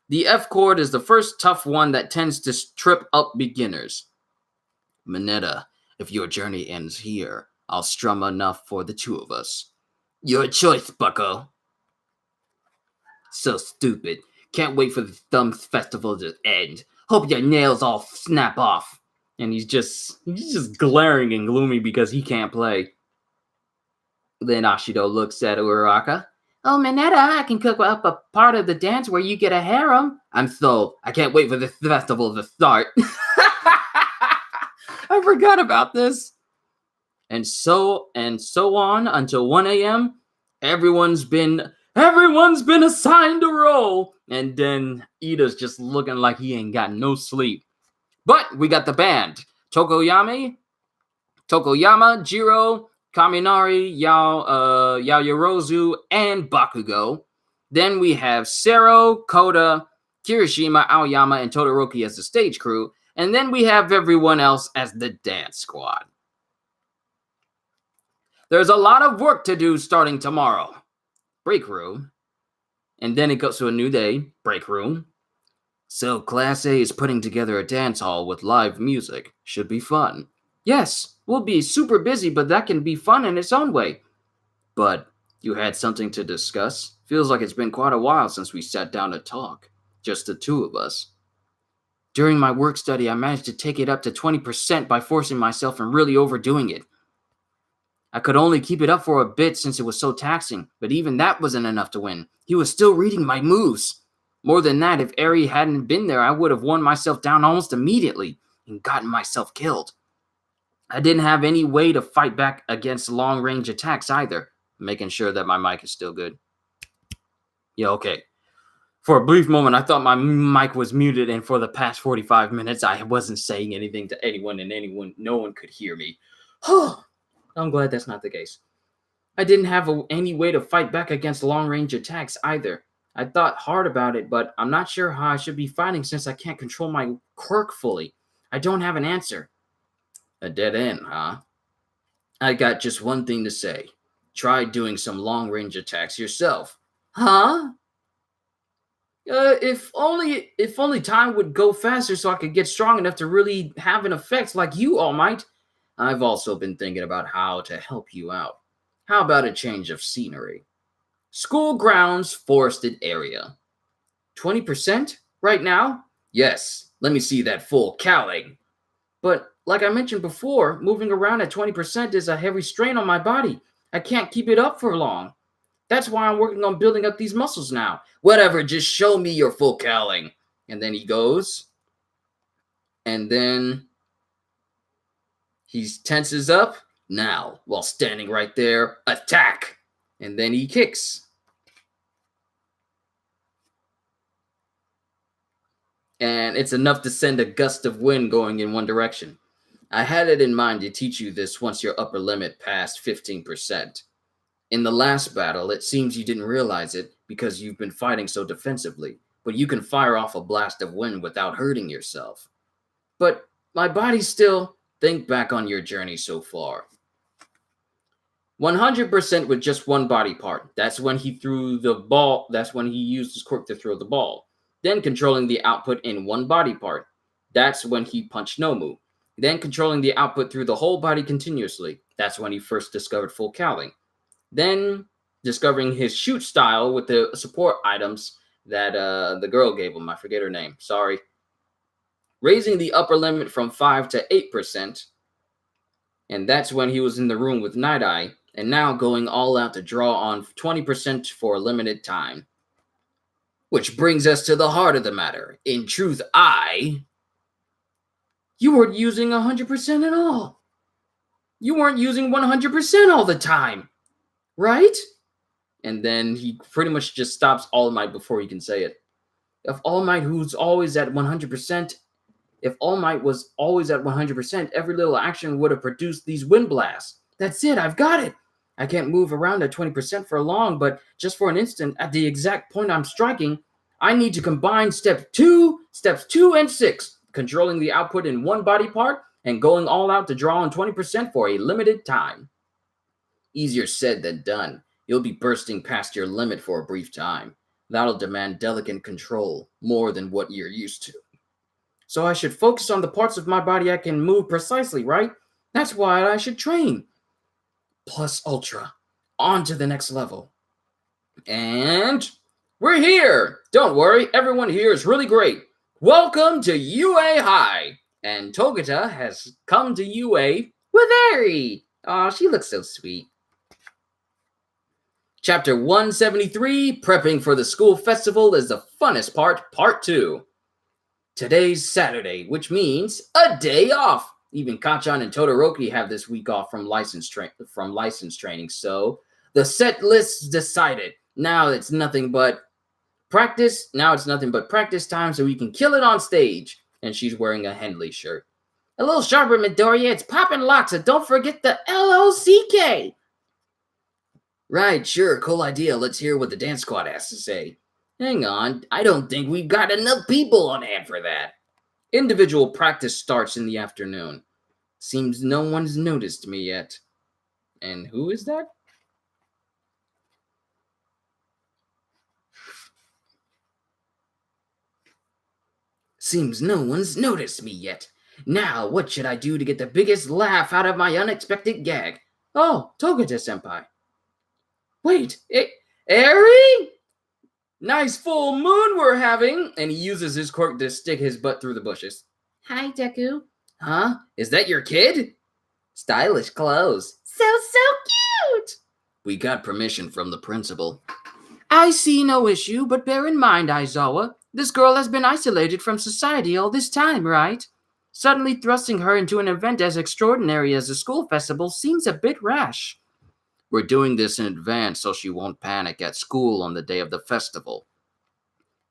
The F chord is the first tough one that tends to trip up beginners. Mineta, if your journey ends here, I'll strum enough for the 2 of us. Your choice, bucko. So stupid. Can't wait for the thumb festival to end. Hope your nails all snap off. And he's just glaring and gloomy because he can't play. Then Ashido looks at Uraraka. Oh, Mineta, I can cook up a part of the dance where you get a harem. I'm sold. I can't wait for the festival to start. I forgot about this. And so on until 1 a.m. Everyone's been assigned a role. And then Ida's just looking like he ain't got no sleep. But we got the band. Tokoyama, Jiro, Kaminari, Yaoyorozu, and Bakugo. Then we have Sero, Koda, Kirishima, Aoyama, and Todoroki as the stage crew. And then we have everyone else as the dance squad. There's a lot of work to do starting tomorrow. Break room. And then it goes to a new day. Break room. So Class A is putting together a dance hall with live music. Should be fun. Yes, we'll be super busy, but that can be fun in its own way. But you had something to discuss? Feels like it's been quite a while since we sat down to talk. Just the 2 of us. During my work study, I managed to take it up to 20% by forcing myself and really overdoing it. I could only keep it up for a bit since it was so taxing, but even that wasn't enough to win. He was still reading my moves. More than that, if Eri hadn't been there, I would have worn myself down almost immediately and gotten myself killed. I didn't have any way to fight back against long-range attacks either, making sure that my mic is still good. Yeah, okay. For a brief moment, I thought my mic was muted, and for the past 45 minutes, I wasn't saying anything to anyone, and no one could hear me. I'm glad that's not the case. I didn't have any way to fight back against long-range attacks either. I thought hard about it, but I'm not sure how I should be fighting since I can't control my quirk fully. I don't have an answer. A dead end, huh? I got just one thing to say. Try doing some long-range attacks yourself. Huh? If only time would go faster so I could get strong enough to really have an effect like you, All Might. I've also been thinking about how to help you out. How about a change of scenery? School grounds, forested area. 20% right now? Yes, let me see that full cowling. But like I mentioned before, moving around at 20% is a heavy strain on my body. I can't keep it up for long. That's why I'm working on building up these muscles now. Whatever, just show me your full cowling. And then he goes. And then he tenses up. Now, while standing right there, attack. And then he kicks. And it's enough to send a gust of wind going in one direction. I had it in mind to teach you this once your upper limit passed 15%. In the last battle, it seems you didn't realize it because you've been fighting so defensively, but you can fire off a blast of wind without hurting yourself. But my body still, think back on your journey so far. 100% with just one body part. That's when he threw the ball. That's when he used his quirk to throw the ball. Then controlling the output in one body part. That's when he punched Nomu. Then controlling the output through the whole body continuously. That's when he first discovered full cowling. Then discovering his shoot style with the support items that the girl gave him. I forget her name. Sorry. Raising the upper limit from 5 to 8%. And that's when he was in the room with Night Eye. And now going all out to draw on 20% for a limited time. Which brings us to the heart of the matter. In truth, you weren't using 100% at all. You weren't using 100% all the time. Right? And then he pretty much just stops All Might before he can say it. If All Might who's always at 100%, if All Might was always at 100%, every little action would have produced these wind blasts. That's it, I've got it. I can't move around at 20% for long, but just for an instant, at the exact point I'm striking, I need to combine steps 2 and 6, controlling the output in one body part and going all out to draw on 20% for a limited time. Easier said than done. You'll be bursting past your limit for a brief time. That'll demand delicate control, more than what you're used to. So I should focus on the parts of my body I can move precisely, right? That's why I should train. Plus Ultra. On to the next level. And we're here! Don't worry, everyone here is really great. Welcome to UA High. And Togata has come to UA with Eri. Aw, she looks so sweet. Chapter 173, Prepping for the School Festival is the Funnest Part, Part 2. Today's Saturday, which means a day off. Even Kacchan and Todoroki have this week off from license training, so the set list's decided. Now it's nothing but practice time so we can kill it on stage. And she's wearing a Henley shirt. A little sharper, Midoriya. It's poppin' locks, and don't forget the LOCK. Right, sure, cool idea. Let's hear what the dance squad has to say. Hang on, I don't think we've got enough people on hand for that. Individual practice starts in the afternoon. Seems no one's noticed me yet. And who is that? Seems no one's noticed me yet. Now, what should I do to get the biggest laugh out of my unexpected gag? Oh, Togata-senpai. Wait, Eri? Nice full moon we're having. And he uses his quirk to stick his butt through the bushes. Hi, Deku. Huh? Is that your kid? Stylish clothes. So cute! We got permission from the principal. I see no issue, but bear in mind, Aizawa, this girl has been isolated from society all this time, right? Suddenly thrusting her into an event as extraordinary as the school festival seems a bit rash. We're doing this in advance so she won't panic at school on the day of the festival.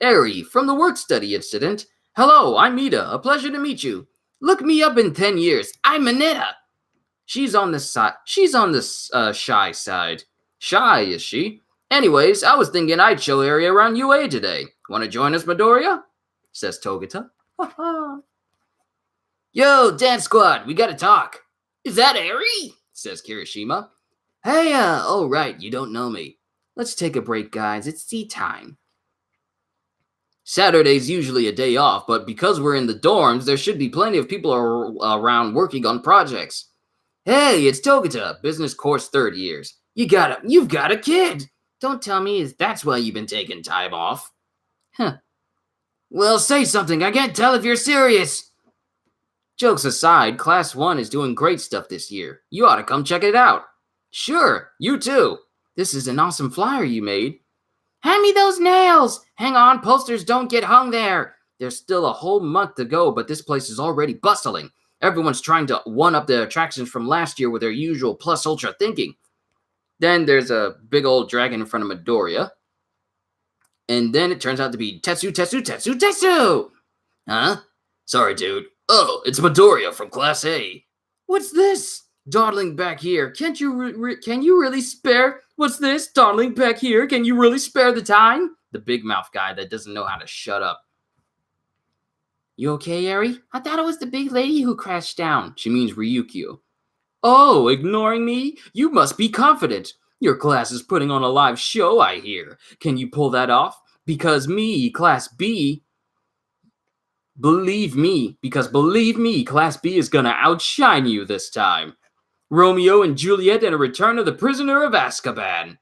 Eri, from the work study incident. Hello, I'm Mita. A pleasure to meet you. Look me up in 10 years. I'm Manetta. She's on the shy side. Shy, is she? Anyways, I was thinking I'd show Eri around UA today. Want to join us, Midoriya? Says Togata. Yo, dance squad, we gotta talk. Is that Eri? Says Kirishima. Hey, oh right, you don't know me. Let's take a break, guys. It's tea time. Saturday's usually a day off, but because we're in the dorms, there should be plenty of people around working on projects. Hey, it's Togata, business course third years. You've got a kid. Don't tell me that's why you've been taking time off. Huh. Well, say something. I can't tell if you're serious. Jokes aside, Class 1 is doing great stuff this year. You ought to come check it out. Sure, you too. This is an awesome flyer you made. Hand me those nails! Hang on, posters don't get hung there. There's still a whole month to go, but this place is already bustling. Everyone's trying to one-up the attractions from last year with their usual plus-ultra thinking. Then there's a big old dragon in front of Midoriya. And then it turns out to be Tetsu! Huh? Sorry, dude. Oh, it's Midoriya from Class A. What's this? Dawdling back here. Can you really spare? What's this? Dawdling back here. Can you really spare the time? The big mouth guy that doesn't know how to shut up. You okay, Eri? I thought it was the big lady who crashed down. She means Ryukyu. Oh, ignoring me? You must be confident. Your class is putting on a live show, I hear. Can you pull that off? Because me, Class B... Believe me, Class B is gonna outshine you this time. Romeo and Juliet and a Return of the Prisoner of Azkaban.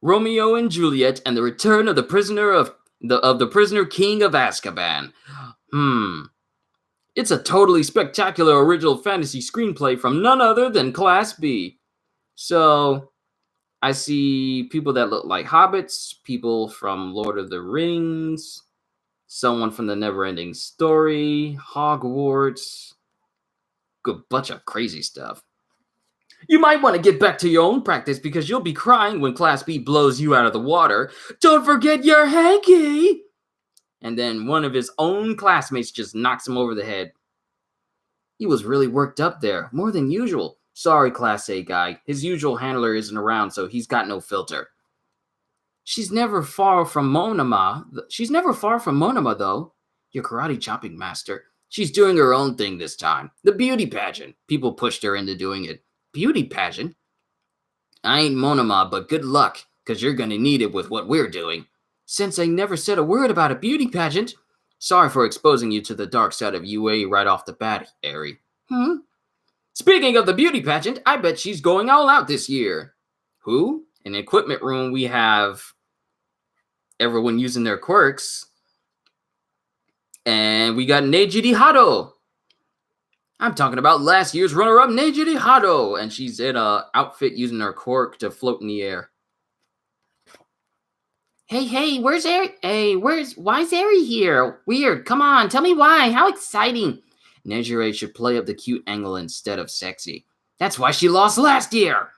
Romeo and Juliet and the Return of the Prisoner of the Prisoner King of Azkaban. It's a totally spectacular original fantasy screenplay from none other than Class B. So, I see people that look like hobbits, people from Lord of the Rings, someone from the Neverending Story, Hogwarts, a bunch of crazy stuff. You might want to get back to your own practice because you'll be crying when Class B blows you out of the water. Don't forget your hanky! And then one of his own classmates just knocks him over the head. He was really worked up there, more than usual. Sorry, Class A guy. His usual handler isn't around, so he's got no filter. She's never far from Monoma, though. Your karate chopping master. She's doing her own thing this time. The beauty pageant. People pushed her into doing it. Beauty pageant? I ain't Monoma, but good luck, because you're going to need it with what we're doing. Since I never said a word about a beauty pageant. Sorry for exposing you to the dark side of UA right off the bat, Eri. Speaking of the beauty pageant, I bet she's going all out this year. Who? In the equipment room, we have everyone using their quirks. And we got Neji Hado. I'm talking about last year's runner-up, Neji Hado. And she's in an outfit using her quirk to float in the air. Hey, where's Eri? Why's Eri here? Weird, come on, tell me why. How exciting. Nejire should play up the cute angle instead of sexy. That's why she lost last year.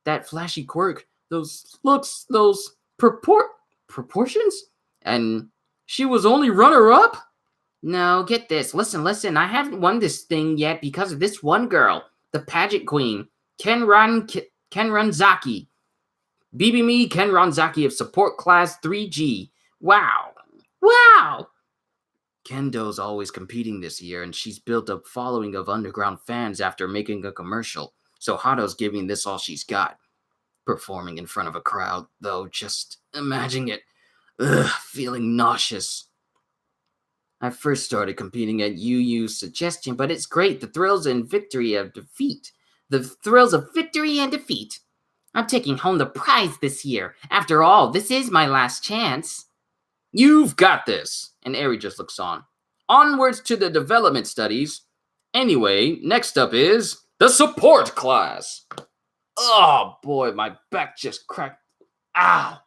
That flashy quirk, those looks, those proportions? And she was only runner-up? No, get this. Listen. I haven't won this thing yet because of this one girl, the pageant queen, Ken Ranzaki. BB Ken Ranzaki of Support Class 3G. Wow. Kendo's always competing this year, and she's built a following of underground fans after making a commercial, so Hado's giving this all she's got. Performing in front of a crowd, though, just imagining it. Feeling nauseous. I first started competing at UU's suggestion, but it's great. The thrills of victory and defeat. I'm taking home the prize this year. After all, this is my last chance. You've got this. And Eri just looks on. Onwards to the development studies. Anyway, next up is the support class. Oh boy, my back just cracked. Ow.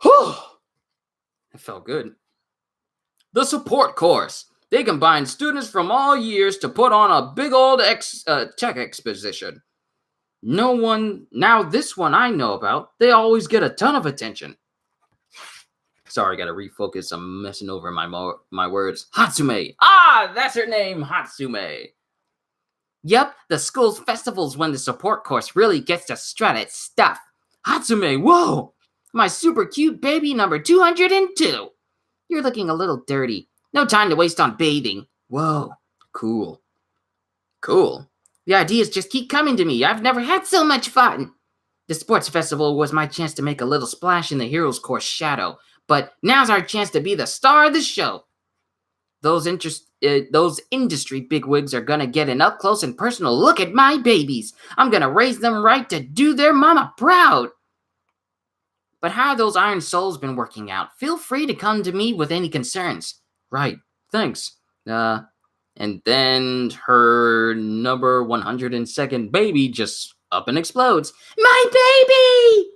Whew. That felt good. The support course. They combine students from all years to put on a big old tech exposition. This one I know about, they always get a ton of attention. Sorry, gotta refocus. I'm messing over my words. Hatsume. Ah, that's her name, Hatsume. Yep, the school's festivals when the support course really gets to strut its stuff. Hatsume, whoa! My super cute baby number 202. You're looking a little dirty. No time to waste on bathing. Whoa, cool. Cool. The ideas just keep coming to me. I've never had so much fun. The sports festival was my chance to make a little splash in the Heroes Course shadow, but now's our chance to be the star of the show. Those industry bigwigs are gonna get an up close and personal look at my babies. I'm gonna raise them right to do their mama proud. But how have those iron souls been working out? Feel free to come to me with any concerns. Right, thanks. And then her number 102nd baby just up and explodes. My baby!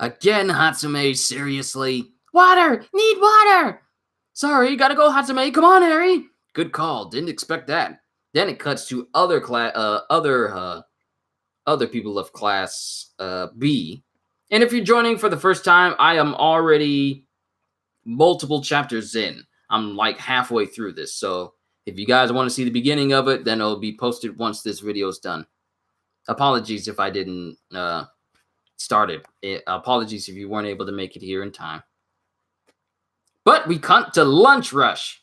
Again, Hatsume, seriously? Water! Need water! Sorry, gotta go, Hatsume. Come on, Harry. Good call. Didn't expect that. Then it cuts to other people of class B. And if you're joining for the first time, I am already multiple chapters in. I'm like halfway through this. So if you guys want to see the beginning of it, then it'll be posted once this video is done. Apologies if I didn't start it. Apologies if you weren't able to make it here in time. But we cut to lunch rush.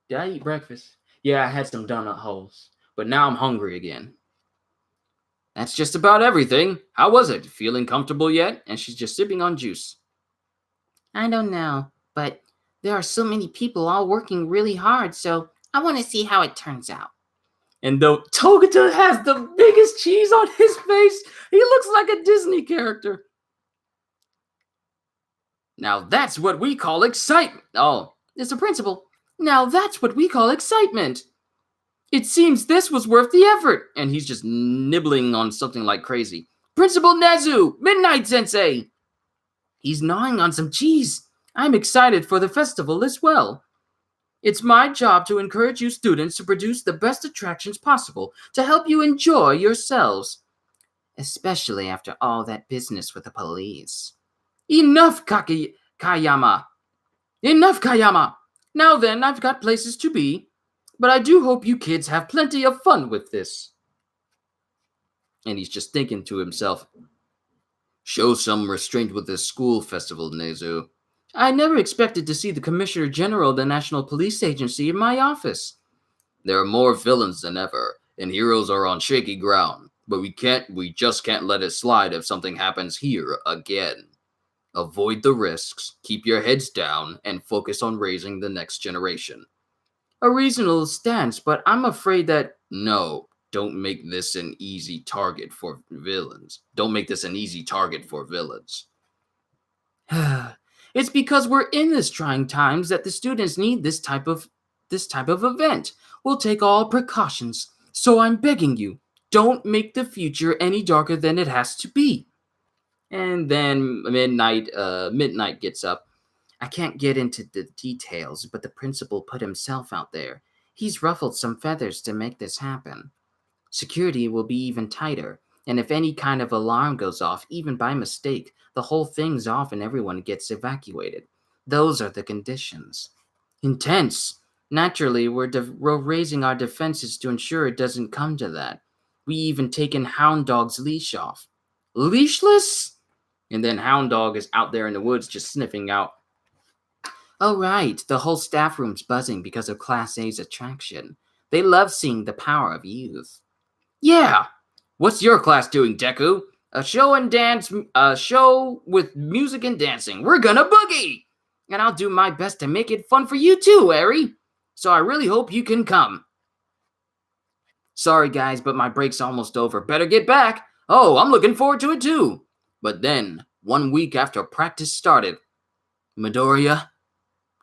Did I eat breakfast? Yeah, I had some donut holes. But now I'm hungry again. That's just about everything. How was it? Feeling comfortable yet? And she's just sipping on juice. I don't know, but there are so many people all working really hard, so I want to see how it turns out. And though Togata has the biggest cheese on his face, he looks like a Disney character. Now that's what we call excitement. Oh, it's the principal. Now that's what we call excitement. It seems this was worth the effort. And he's just nibbling on something like crazy. Principal Nezu, Midnight Sensei. He's gnawing on some cheese. I'm excited for the festival as well. It's my job to encourage you students to produce the best attractions possible to help you enjoy yourselves. Especially after all that business with the police. Enough, Kayama. Enough, Kayama. Now then, I've got places to be. But I do hope you kids have plenty of fun with this. And he's just thinking to himself, show some restraint with this school festival, Nezu. I never expected to see the Commissioner General of the National Police Agency in my office. There are more villains than ever, and heroes are on shaky ground. But we just can't let it slide if something happens here again. Avoid the risks, keep your heads down, and focus on raising the next generation. A reasonable stance, but I'm afraid that... No, don't make this an easy target for villains. Don't make this an easy target for villains. It's because we're in this trying times that the students need this type of event. We'll take all precautions. So I'm begging you, don't make the future any darker than it has to be. And then Midnight gets up. I can't get into the details, but the principal put himself out there. He's ruffled some feathers to make this happen. Security will be even tighter, and if any kind of alarm goes off, even by mistake, the whole thing's off and everyone gets evacuated. Those are the conditions. Intense. Naturally, we're raising our defenses to ensure it doesn't come to that. We even taken Hound Dog's leash off. Leashless? And then Hound Dog is out there in the woods just sniffing out. Oh, right. The whole staff room's buzzing because of Class A's attraction. They love seeing the power of youth. Yeah. What's your class doing, Deku? A show with music and dancing. We're gonna boogie! And I'll do my best to make it fun for you too, Eri. So I really hope you can come. Sorry, guys, but my break's almost over. Better get back. Oh, I'm looking forward to it too. But then, 1 week after practice started, Midoriya,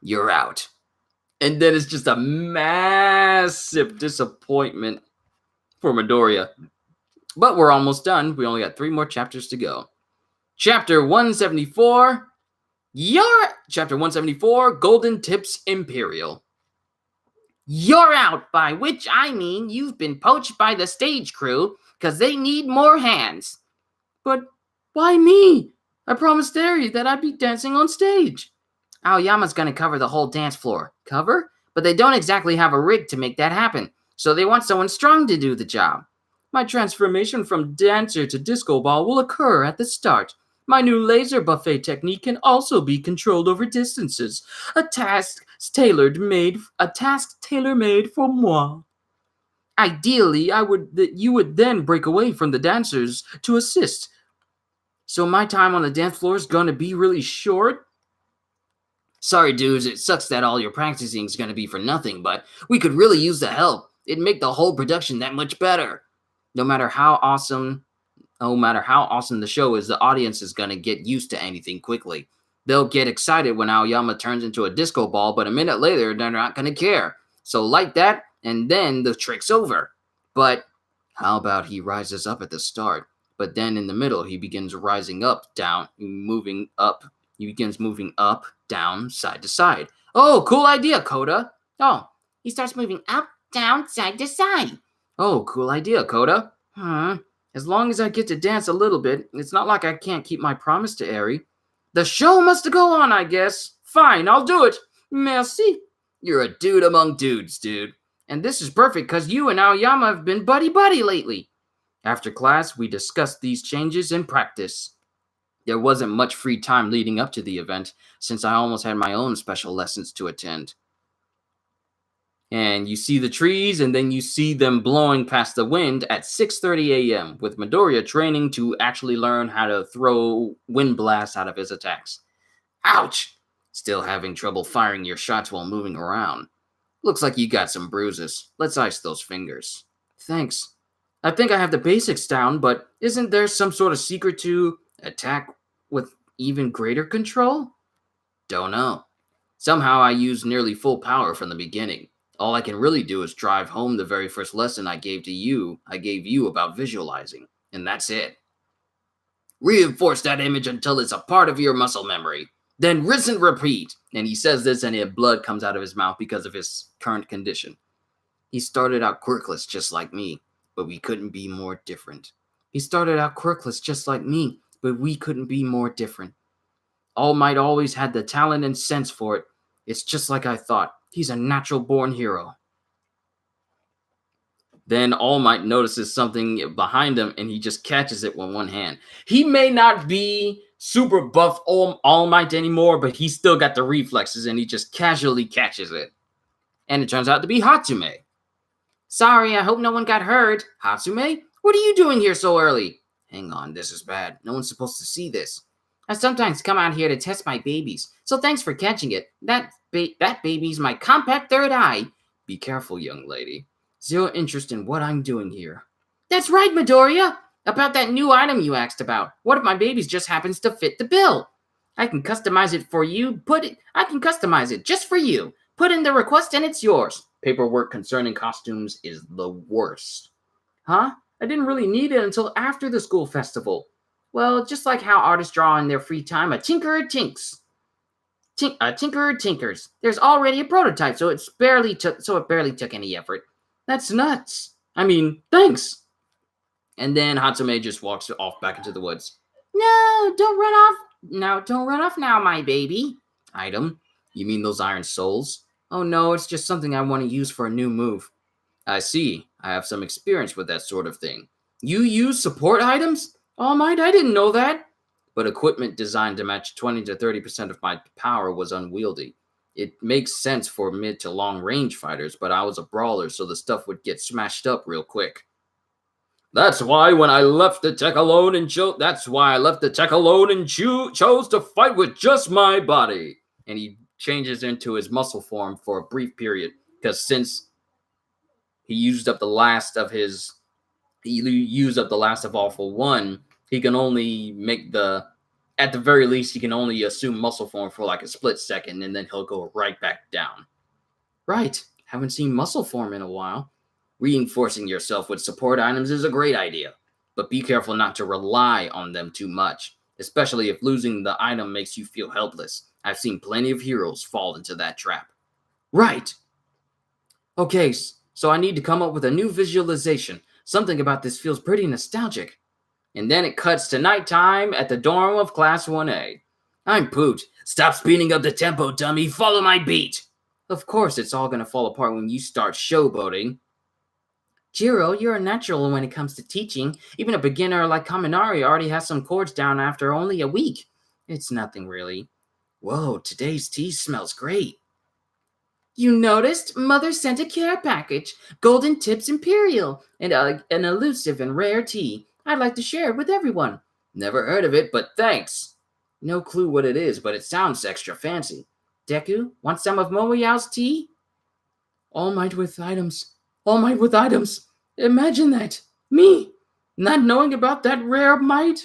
you're out. And then it's just a massive disappointment for Midoriya. But we're almost done. We only got 3 more chapters to go. Chapter 174. Chapter 174, Golden Tips Imperial. You're out, by which I mean you've been poached by the stage crew because they need more hands. But why me? I promised Eri that I'd be dancing on stage. Aoyama's gonna cover the whole dance floor. Cover? But they don't exactly have a rig to make that happen, so they want someone strong to do the job. My transformation from dancer to disco ball will occur at the start. My new laser buffet technique can also be controlled over distances. A task tailor-made for moi. Ideally, you would then break away from the dancers to assist. So my time on the dance floor is gonna be really short. Sorry, dudes, it sucks that all your practicing is gonna be for nothing, but we could really use the help. It'd make the whole production that much better. No matter how awesome the show is, the audience is going to get used to anything quickly. They'll get excited when Aoyama turns into a disco ball, but a minute later, they're not going to care. So light that, and then the trick's over. But how about he rises up at the start, but then in the middle, he begins rising up, down, moving up. He begins moving up, down, side to side. Oh, cool idea, Coda. Oh, he starts moving up, down, side to side. Oh, cool idea, Coda. As long as I get to dance a little bit, it's not like I can't keep my promise to Eri. The show must go on, I guess. Fine, I'll do it. Merci. You're a dude among dudes, dude. And this is perfect because you and Aoyama have been buddy-buddy lately. After class, we discussed these changes in practice. There wasn't much free time leading up to the event, since I almost had my own special lessons to attend. And you see the trees, and then you see them blowing past the wind at 6:30 a.m. with Midoriya training to actually learn how to throw wind blasts out of his attacks. Ouch! Still having trouble firing your shots while moving around. Looks like you got some bruises. Let's ice those fingers. Thanks. I think I have the basics down, but isn't there some sort of secret to attack with even greater control? Don't know. Somehow I used nearly full power from the beginning. All I can really do is drive home the very first lesson I gave you about visualizing, and that's it. Reinforce that image until it's a part of your muscle memory. Then rinse and repeat. And he says this and blood comes out of his mouth because of his current condition. He started out quirkless just like me, but we couldn't be more different. All Might always had the talent and sense for it. It's just like I thought. He's a natural-born hero. Then All Might notices something behind him, and he just catches it with one hand. He may not be super buff All Might anymore, but he's still got the reflexes, and he just casually catches it. And it turns out to be Hatsume. Sorry, I hope no one got hurt. Hatsume? What are you doing here so early? Hang on, this is bad. No one's supposed to see this. I sometimes come out here to test my babies, so thanks for catching it. That baby's my compact third eye. Be careful, young lady. Zero interest in what I'm doing here. That's right, Midoriya. About that new item you asked about. What if my baby's just happens to fit the bill? I can customize it for you. I can customize it just for you. Put in the request and it's yours. Paperwork concerning costumes is the worst. Huh? I didn't really need it until after the school festival. Well, just like how artists draw in their free time, a tinkerer tinkers. There's already a prototype, so it barely took any effort. That's nuts. I mean, thanks. And then Hatsume just walks off back into the woods. No, don't run off. No, don't run off now, my baby. Item? You mean those iron souls? Oh no, it's just something I want to use for a new move. I see. I have some experience with that sort of thing. You use support items? All Might, I didn't know that. But equipment designed to match 20 to 30% of my power was unwieldy. It makes sense for mid to long range fighters, but I was a brawler, so the stuff would get smashed up real quick. That's why I left the tech alone and chose to fight with just my body. And he changes into his muscle form for a brief period, because since he used up the last of all for one, he can only at the very least, he can only assume muscle form for like a split second, and then he'll go right back down. Right. Haven't seen muscle form in a while. Reinforcing yourself with support items is a great idea, but be careful not to rely on them too much, especially if losing the item makes you feel helpless. I've seen plenty of heroes fall into that trap. Right. Okay, so I need to come up with a new visualization. Something about this feels pretty nostalgic. And then it cuts to nighttime at the dorm of Class 1A. I'm Poot. Stop speeding up the tempo, dummy. Follow my beat. Of course, it's all gonna fall apart when you start showboating. Jiro, you're a natural when it comes to teaching. Even a beginner like Kaminari already has some chords down after only a week. It's nothing really. Whoa, today's tea smells great. You noticed? Mother sent a care package. Golden Tips Imperial. And an elusive and rare tea. I'd like to share it with everyone. Never heard of it, but thanks. No clue what it is, but it sounds extra fancy. Deku, want some of Momoyao's tea? All might with items. All might with items. Imagine that. Me, not knowing about that rare might.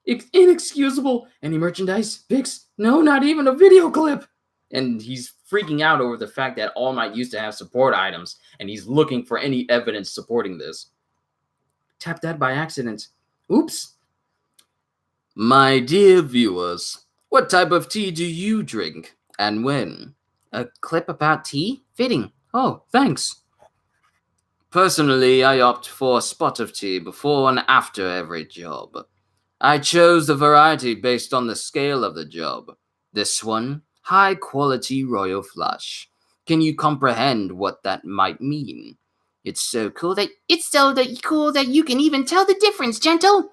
Inexcusable. Any merchandise? Pics? No, not even a video clip. And he's freaking out over the fact that All Might used to have support items, and he's looking for any evidence supporting this. Tap that by accident. Oops. My dear viewers, what type of tea do you drink, and when? A clip about tea? Fitting. Oh, thanks. Personally, I opt for a spot of tea before and after every job. I chose the variety based on the scale of the job. This one, high quality royal flush. Can you comprehend what that might mean? It's so cool that you can even tell the difference, Gentle.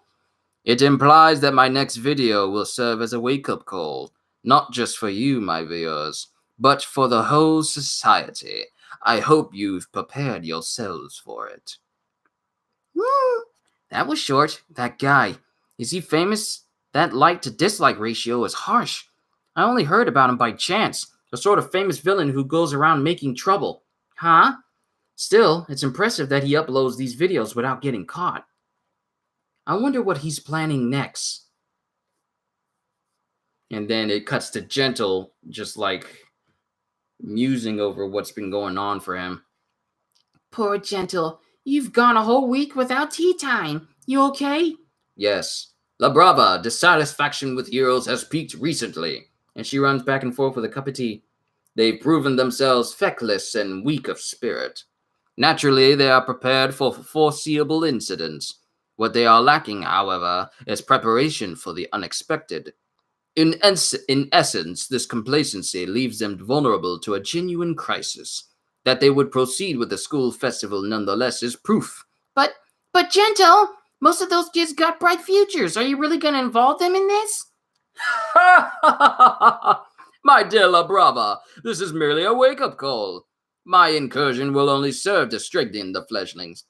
it implies that my next video will serve as a wake-up call, not just for you, my viewers, but for the whole society. I hope you've prepared yourselves for it. That was short. That guy. Is he famous? That like to dislike ratio is harsh. I only heard about him by chance. A sort of famous villain who goes around making trouble. Huh? Still, it's impressive that he uploads these videos without getting caught. I wonder what he's planning next. And then it cuts to Gentle, just like musing over what's been going on for him. Poor Gentle. You've gone a whole week without tea time. You okay? Yes. La Brava, dissatisfaction with heroes has peaked recently. And she runs back and forth with a cup of tea. They've proven themselves feckless and weak of spirit. Naturally, they are prepared for foreseeable incidents. What they are lacking, however, is preparation for the unexpected. In essence, this complacency leaves them vulnerable to a genuine crisis. That they would proceed with the school festival nonetheless is proof. But Gentle, most of those kids got bright futures. Are you really going to involve them in this? My dear La Brava, this is merely a wake-up call. My incursion will only serve to strengthen the fledglings.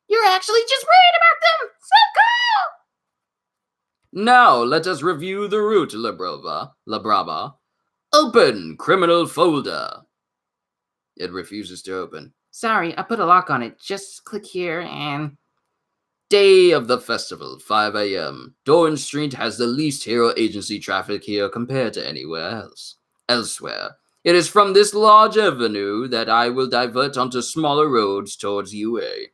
You're actually just worried about them. So cool! Now, let us review the route, La Brava. Open criminal folder. It refuses to open. Sorry, I put a lock on it. Just click here and... Day of the festival, 5 a.m. Doran Street has the least hero agency traffic here compared to anywhere else. Elsewhere, it is from this large avenue that I will divert onto smaller roads towards UA.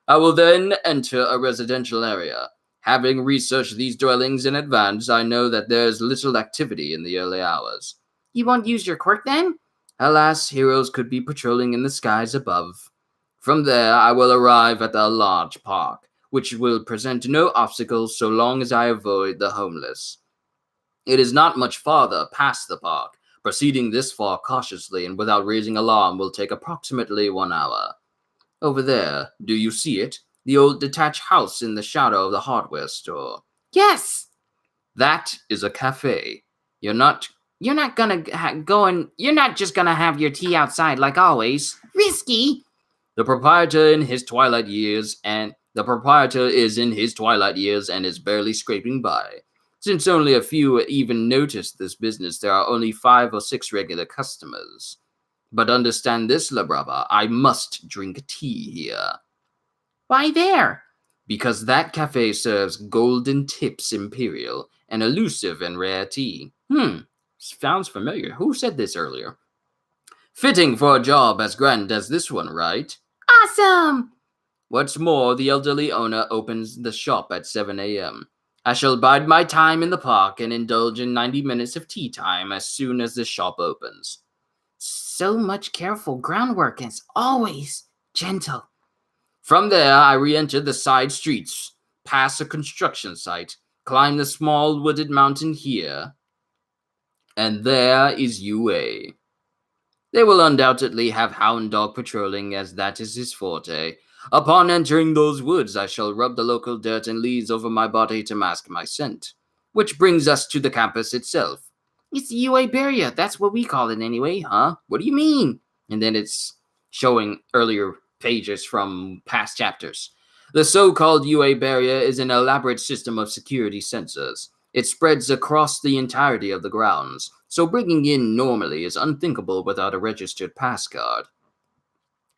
I will then enter a residential area. Having researched these dwellings in advance, I know that there is little activity in the early hours. You won't use your quirk then? Alas, heroes could be patrolling in the skies above. From there, I will arrive at a large park, which will present no obstacles so long as I avoid the homeless. It is not much farther past the park. Proceeding this far cautiously and without raising alarm will take approximately 1 hour. Over there, do you see it? The old detached house in the shadow of the hardware store. Yes! That is a cafe. You're not just gonna have your tea outside like always. Risky! The proprietor is in his twilight years and is barely scraping by. Since only a few even noticed this business, there are only 5 or 6 regular customers. But understand this, La Brava, I must drink tea here. Why there? Because that cafe serves Golden Tips Imperial, an elusive and rare tea. Sounds familiar. Who said this earlier? Fitting for a job as grand as this one, right? Awesome! What's more, the elderly owner opens the shop at 7 a.m. I shall bide my time in the park and indulge in 90 minutes of tea time as soon as the shop opens. So much careful groundwork as always. Gentle. From there, I re-entered the side streets, past a construction site, climbed the small wooded mountain here, and there is UA. They will undoubtedly have hound dog patrolling, as that is his forte. Upon entering those woods, I shall rub the local dirt and leaves over my body to mask my scent. Which brings us to the campus itself. It's the UA barrier. That's what we call it anyway. Huh? What do you mean? And then it's showing earlier pages from past chapters. The so-called UA barrier is an elaborate system of security sensors. It spreads across the entirety of the grounds, so breaking in normally is unthinkable without a registered pass card.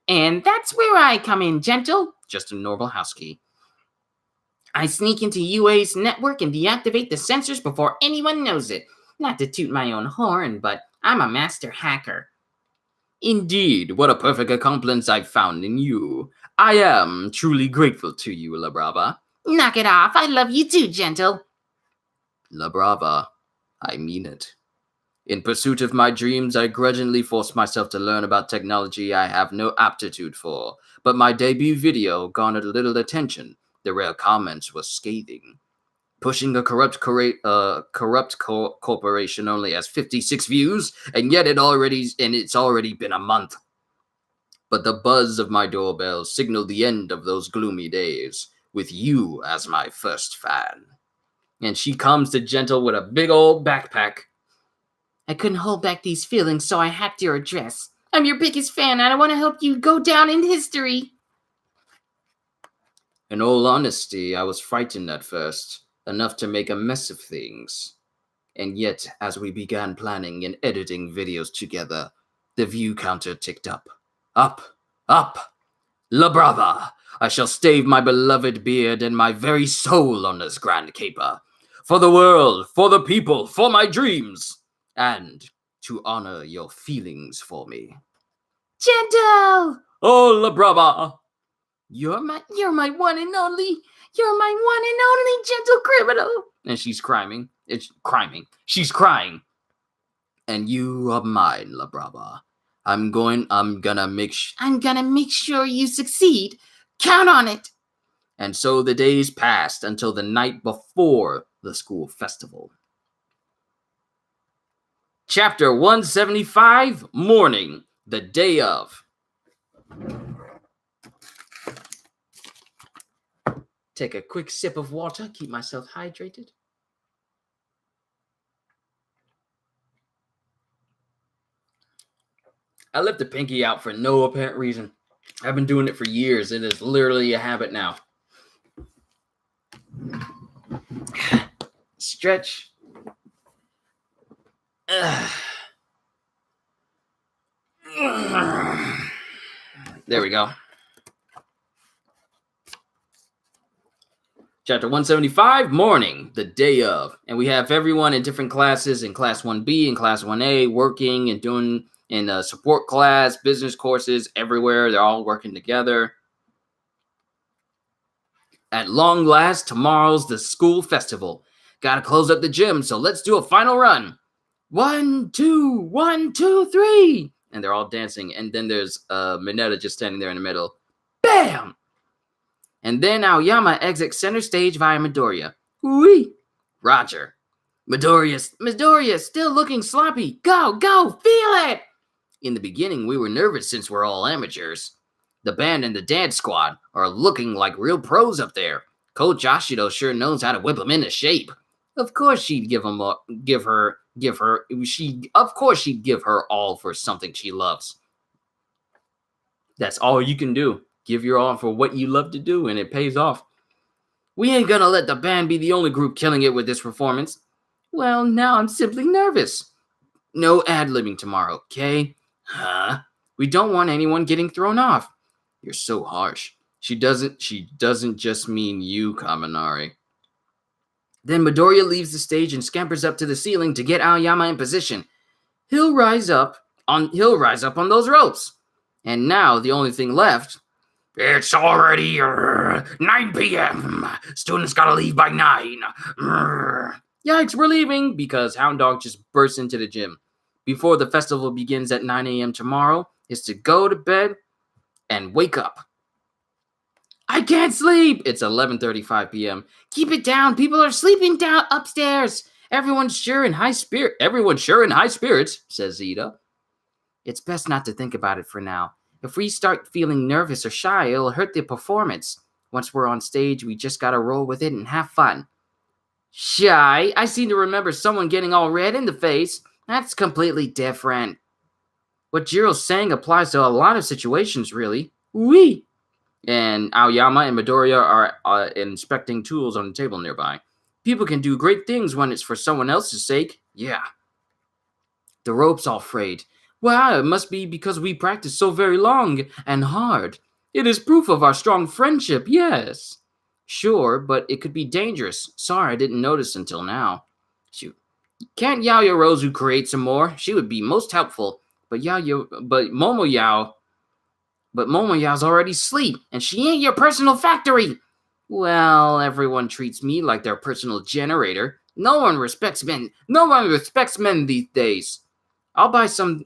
And that's where I come in, Gentle. Just a normal house key. I sneak into UA's network and deactivate the sensors before anyone knows it. Not to toot my own horn, but I'm a master hacker. Indeed, what a perfect accomplice I've found in you. I am truly grateful to you, La Brava. Knock it off. I love you too, Gentle. La Brava, I mean it. In pursuit of my dreams, I grudgingly forced myself to learn about technology I have no aptitude for, but my debut video garnered little attention. The rare comments were scathing. Pushing a corrupt corporation only has 56 views, and yet it's already been a month. But the buzz of my doorbell signaled the end of those gloomy days, with you as my first fan. And she comes to Gentle with a big old backpack. I couldn't hold back these feelings, so I hacked your address. I'm your biggest fan, and I want to help you go down in history. In all honesty, I was frightened at first, enough to make a mess of things. And yet, as we began planning and editing videos together, the view counter ticked up. Up, up. La Brava, I shall stave my beloved beard and my very soul on this grand caper. For the world, for the people, for my dreams, and to honor your feelings for me. Gentle! Oh, La Brava! You're my one and only. You're my one and only gentle criminal. And she's crying. She's crying. And you are mine, La Brava. I'm gonna make sure you succeed. Count on it. And so the days passed until the night before the school festival. Chapter 175, Morning, the day of. Take a quick sip of water, keep myself hydrated. I left the pinky out for no apparent reason. I've been doing it for years. It is literally a habit now. Stretch. There we go. Chapter 175, Morning, the day of. And we have everyone in different classes in Class 1B and Class 1A working and doing in a support class, business courses, everywhere. They're all working together. At long last, tomorrow's the school festival. Gotta close up the gym, so let's do a final run. 1, 2, 1, 2, 3. And they're all dancing. And then there's Mineta just standing there in the middle. Bam! And then Aoyama exits center stage via Midoriya. Whee! Roger. Midoriya, still looking sloppy. Go, feel it! In the beginning, we were nervous since we're all amateurs. The band and the dance squad are looking like real pros up there. Coach Ashido sure knows how to whip them into shape. Of course she'd give her all for something she loves. That's all you can do. Give your all for what you love to do, and it pays off. We ain't gonna let the band be the only group killing it with this performance. Well, now I'm simply nervous. No ad-libbing tomorrow, okay? Huh? We don't want anyone getting thrown off. You're so harsh. She doesn't just mean you, Kaminari. Then Midoriya leaves the stage and scampers up to the ceiling to get Aoyama in position. He'll rise up on those ropes. And now the only thing left. It's already 9 p.m. Students gotta leave by 9. Yikes, we're leaving, because Hound Dog just bursts into the gym. before the festival begins at 9 a.m. tomorrow is to go to bed and wake up. I can't sleep. It's 11:35 p.m. Keep it down. People are sleeping down upstairs. Everyone's sure in high spirits, says Zeta. It's best not to think about it for now. If we start feeling nervous or shy, it'll hurt the performance. Once we're on stage, we just gotta roll with it and have fun. Shy? I seem to remember someone getting all red in the face. That's completely different. What Jiro's saying applies to a lot of situations, really. Wee! And Aoyama and Midoriya are inspecting tools on the table nearby. People can do great things when it's for someone else's sake. Yeah. The rope's all frayed. Wow, it must be because we practiced so very long and hard. It is proof of our strong friendship, yes. Sure, but it could be dangerous. Sorry, I didn't notice until now. Shoot. Can't Yaoyorozu create some more? She would be most helpful. But Momoyao's already asleep, and she ain't your personal factory. Well, everyone treats me like their personal generator. No one respects men these days. I'll buy some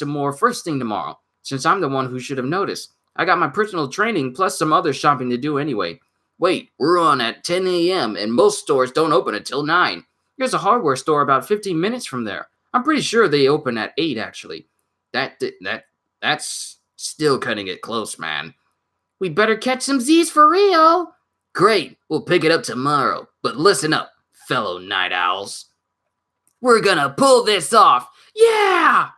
more first thing tomorrow, since I'm the one who should have noticed. I got my personal training plus some other shopping to do anyway. Wait, we're on at 10 a.m. and most stores don't open until 9. There's a hardware store about 15 minutes from there. I'm pretty sure they open at 8 actually. That's still cutting it close, man. We better catch some Z's for real. Great, we'll pick it up tomorrow. But listen up, fellow night owls. We're gonna pull this off. Yeah!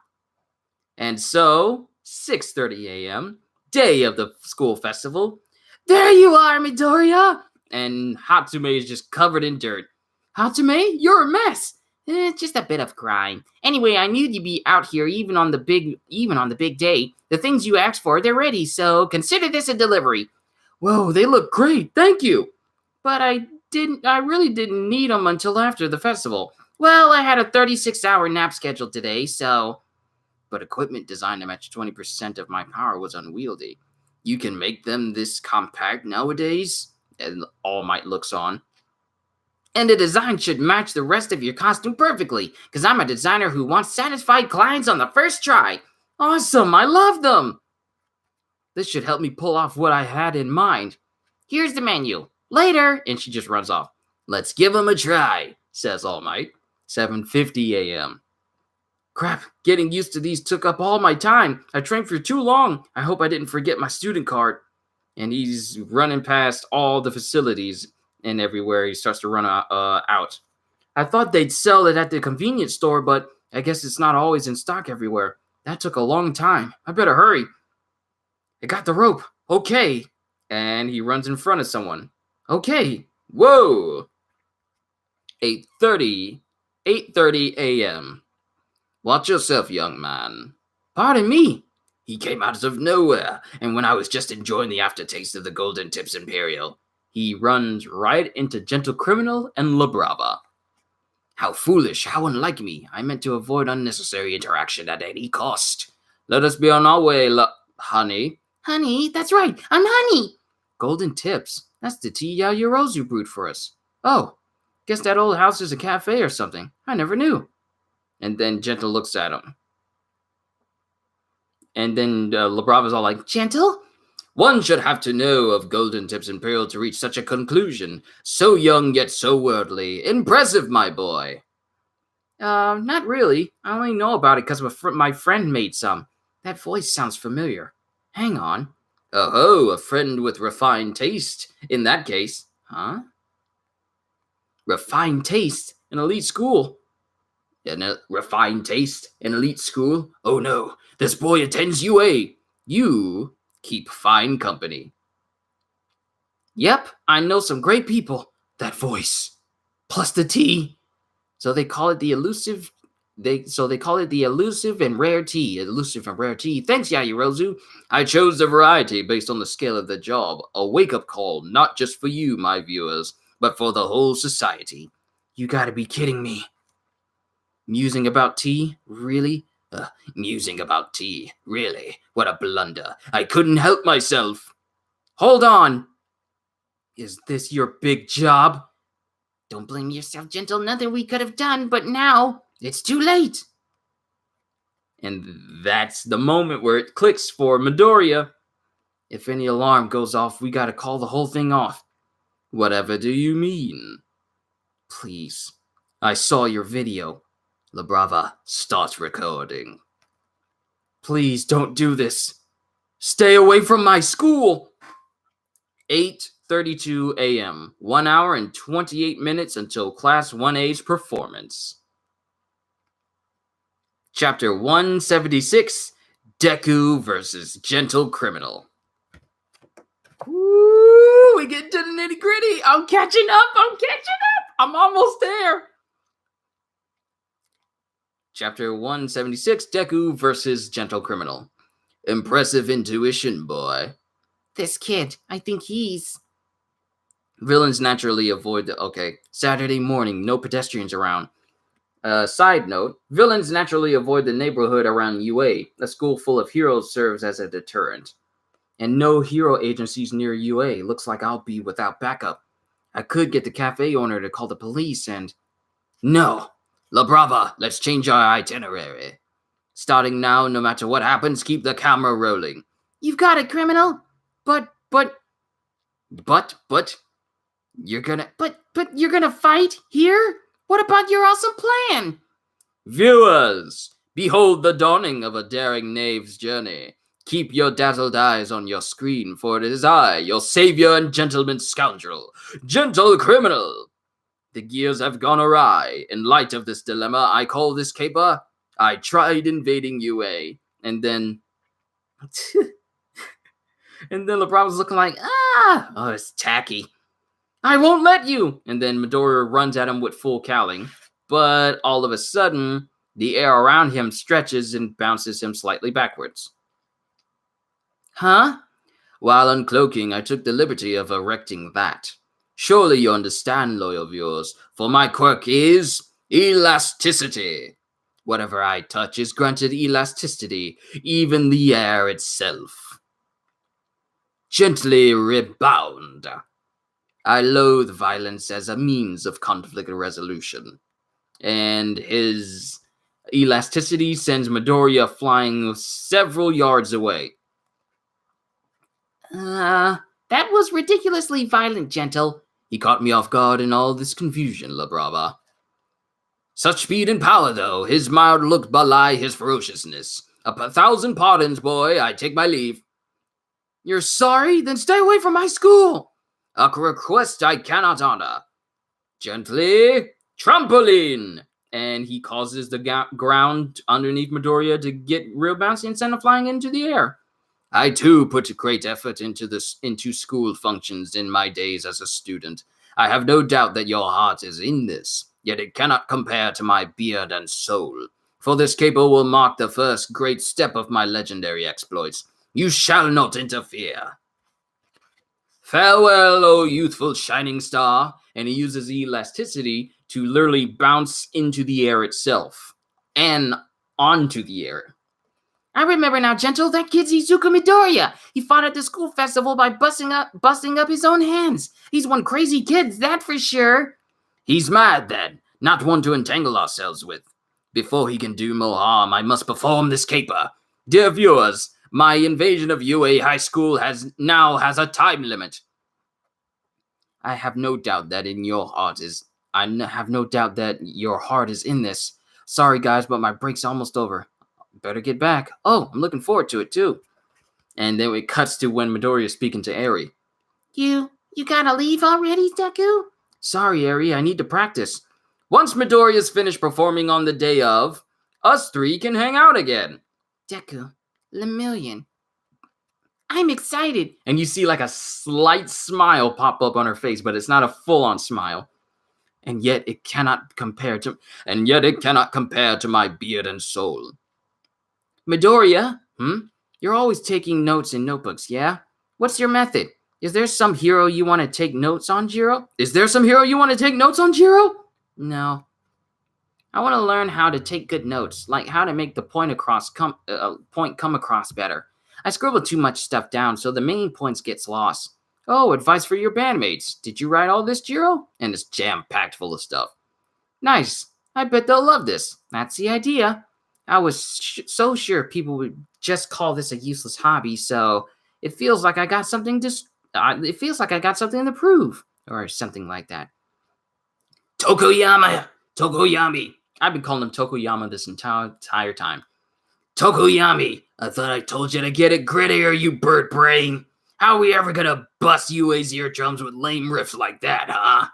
And so, 6:30 a.m., day of the school festival. There you are, Midoriya! And Hatsume is just covered in dirt. Hatsume, you're a mess. Just a bit of grime. Anyway, I knew you'd be out here even on the big day. The things you asked for, they're ready, so consider this a delivery. Whoa, they look great, thank you. But I really didn't need them until after the festival. Well, I had a 36-hour nap scheduled today, so... But equipment designed to match 20% of my power was unwieldy. You can make them this compact nowadays? And All Might looks on. And the design should match the rest of your costume perfectly, because I'm a designer who wants satisfied clients on the first try. Awesome, I love them! This should help me pull off what I had in mind. Here's the menu. Later! And she just runs off. Let's give them a try, says All Might. 7:50 a.m. Crap, getting used to these took up all my time. I trained for too long. I hope I didn't forget my student card. And he's running past all the facilities and everywhere. He starts to run out. I thought they'd sell it at the convenience store, but I guess it's not always in stock everywhere. That took a long time. I better hurry. I got the rope. Okay. And he runs in front of someone. Okay. Whoa. 8:30 a.m. Watch yourself, young man. Pardon me. He came out of nowhere, and when I was just enjoying the aftertaste of the Golden Tips Imperial, he runs right into Gentle Criminal and La Brava. How foolish, how unlike me. I meant to avoid unnecessary interaction at any cost. Let us be on our way, honey. Honey, that's right, I'm Honey. Golden Tips, that's the tea Yaoyorozu brewed for us. Oh, guess that old house is a cafe or something. I never knew. And then Gentle looks at him. And then La Brava's all like, Gentle? One should have to know of Golden Tips Imperial to reach such a conclusion. So young yet so worldly. Impressive, my boy. Not really. I only know about it because my friend made some. That voice sounds familiar. Hang on. Oh, a friend with refined taste, in that case. Huh? Refined taste? An elite school? Refined taste? An elite school? Oh no, this boy attends UA. You keep fine company. Yep, I know some great people. That voice. Plus the tea. So they call it the elusive and rare tea. Elusive and rare tea. Thanks, Yaoyorozu. I chose the variety based on the scale of the job. A wake-up call, not just for you, my viewers, but for the whole society. You gotta be kidding me. Musing about tea? Really? Musing about tea. Really? What a blunder. I couldn't help myself. Hold on. Is this your big job? Don't blame yourself, Gentle. Nothing we could have done, but now it's too late. And that's the moment where it clicks for Midoriya. If any alarm goes off, we gotta call the whole thing off. Whatever do you mean? Please. I saw your video. La Brava, start recording. Please don't do this. Stay away from my school. 8:32 a.m. 1 hour and 28 minutes until Class 1A's performance. Chapter 176, Deku versus Gentle Criminal. Woo, we get to the nitty gritty. I'm catching up. I'm almost there. Chapter 176, Deku versus Gentle Criminal. Impressive intuition, boy. This kid, I think he's... Villains naturally avoid the... Okay, Saturday morning, no pedestrians around. Side note, villains naturally avoid the neighborhood around UA. A school full of heroes serves as a deterrent. And no hero agencies near UA. Looks like I'll be without backup. I could get the cafe owner to call the police and... No! La Brava, let's change our itinerary. Starting now, no matter what happens, keep the camera rolling. You've got it, criminal. But, you're gonna... But you're gonna fight here? What about your awesome plan? Viewers, behold the dawning of a daring knave's journey. Keep your dazzled eyes on your screen, for it is I, your savior and gentleman scoundrel, Gentle Criminal. The gears have gone awry. In light of this dilemma, I call this caper, I tried invading UA. And then... and then LeBron was looking like, oh, it's tacky. I won't let you. And then Midoriya runs at him with full cowling. But all of a sudden, the air around him stretches and bounces him slightly backwards. Huh? While uncloaking, I took the liberty of erecting that. Surely you understand, loyal viewers, for my quirk is elasticity. Whatever I touch is granted elasticity, even the air itself. Gently rebound. I loathe violence as a means of conflict resolution. And his elasticity sends Midoriya flying several yards away. That was ridiculously violent, Gentle. He caught me off guard in all this confusion, La Brava. Such speed and power, though, his mild look belie his ferociousness. A 1,000 pardons, boy, I take my leave. You're sorry? Then stay away from my school. A request I cannot honor. Gently, trampoline! And he causes the ground underneath Midoriya to get real bouncy and send him flying into the air. I, too, put great effort into school functions in my days as a student. I have no doubt that your heart is in this, yet it cannot compare to my beard and soul. For this caper will mark the first great step of my legendary exploits. You shall not interfere. Farewell, O youthful shining star. And he uses elasticity to literally bounce into the air itself. And onto the air. I remember now, Gentle, that kid's Izuku Midoriya. He fought at the school festival by busting up his own hands. He's one crazy kid, that for sure. He's mad, then. Not one to entangle ourselves with. Before he can do more harm, I must perform this caper. Dear viewers, my invasion of UA High School has a time limit. I have no doubt that your heart is in this. Sorry, guys, but my break's almost over. Better get back. Oh, I'm looking forward to it, too. And then it cuts to when Midoriya is speaking to Eri. You gotta leave already, Deku? Sorry, Eri, I need to practice. Once Midoriya's finished performing on the day of, us three can hang out again. Deku, Lemillion. I'm excited. And you see like a slight smile pop up on her face, but it's not a full-on smile. And yet it cannot compare to my beard and soul. Midoriya, You're always taking notes in notebooks, yeah? What's your method? Is there some hero you want to take notes on, Jiro? No. I want to learn how to take good notes, like how to make the point come across better. I scribble too much stuff down, so the main points gets lost. Oh, advice for your bandmates. Did you write all this, Jiro? And it's jam-packed full of stuff. Nice. I bet they'll love this. That's the idea. I was so sure people would just call this a useless hobby, so it feels like I got something to it feels like I got something to prove or something like that. Tokoyami. I've been calling him Tokoyama this entire time. Tokoyami, I thought I told you to get it grittier, you bird brain. How are we ever gonna bust UA's eardrums with lame riffs like that, huh?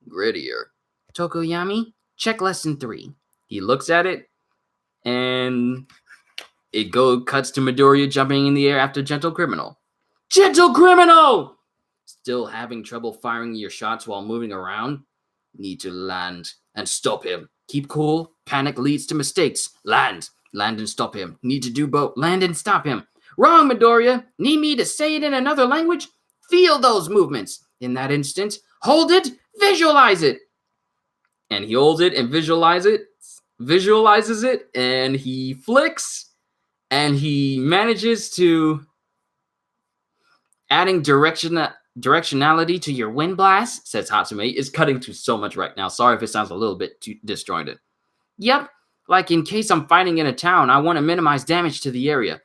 Grittier. Tokoyami, check lesson 3. He looks at it, and it cuts to Midoriya jumping in the air after Gentle Criminal. Gentle Criminal! Still having trouble firing your shots while moving around? Need to land and stop him. Keep cool. Panic leads to mistakes. Land and stop him. Need to do both. Land and stop him. Wrong, Midoriya. Need me to say it in another language? Feel those movements. In that instant, hold it, visualize it. And he holds it and visualizes it, and he flicks, and he manages to adding directionality to your wind blast, says Hatsume. It's cutting to so much right now. Sorry if it sounds a little bit too disjointed. Yep, like in case I'm fighting in a town, I want to minimize damage to the area.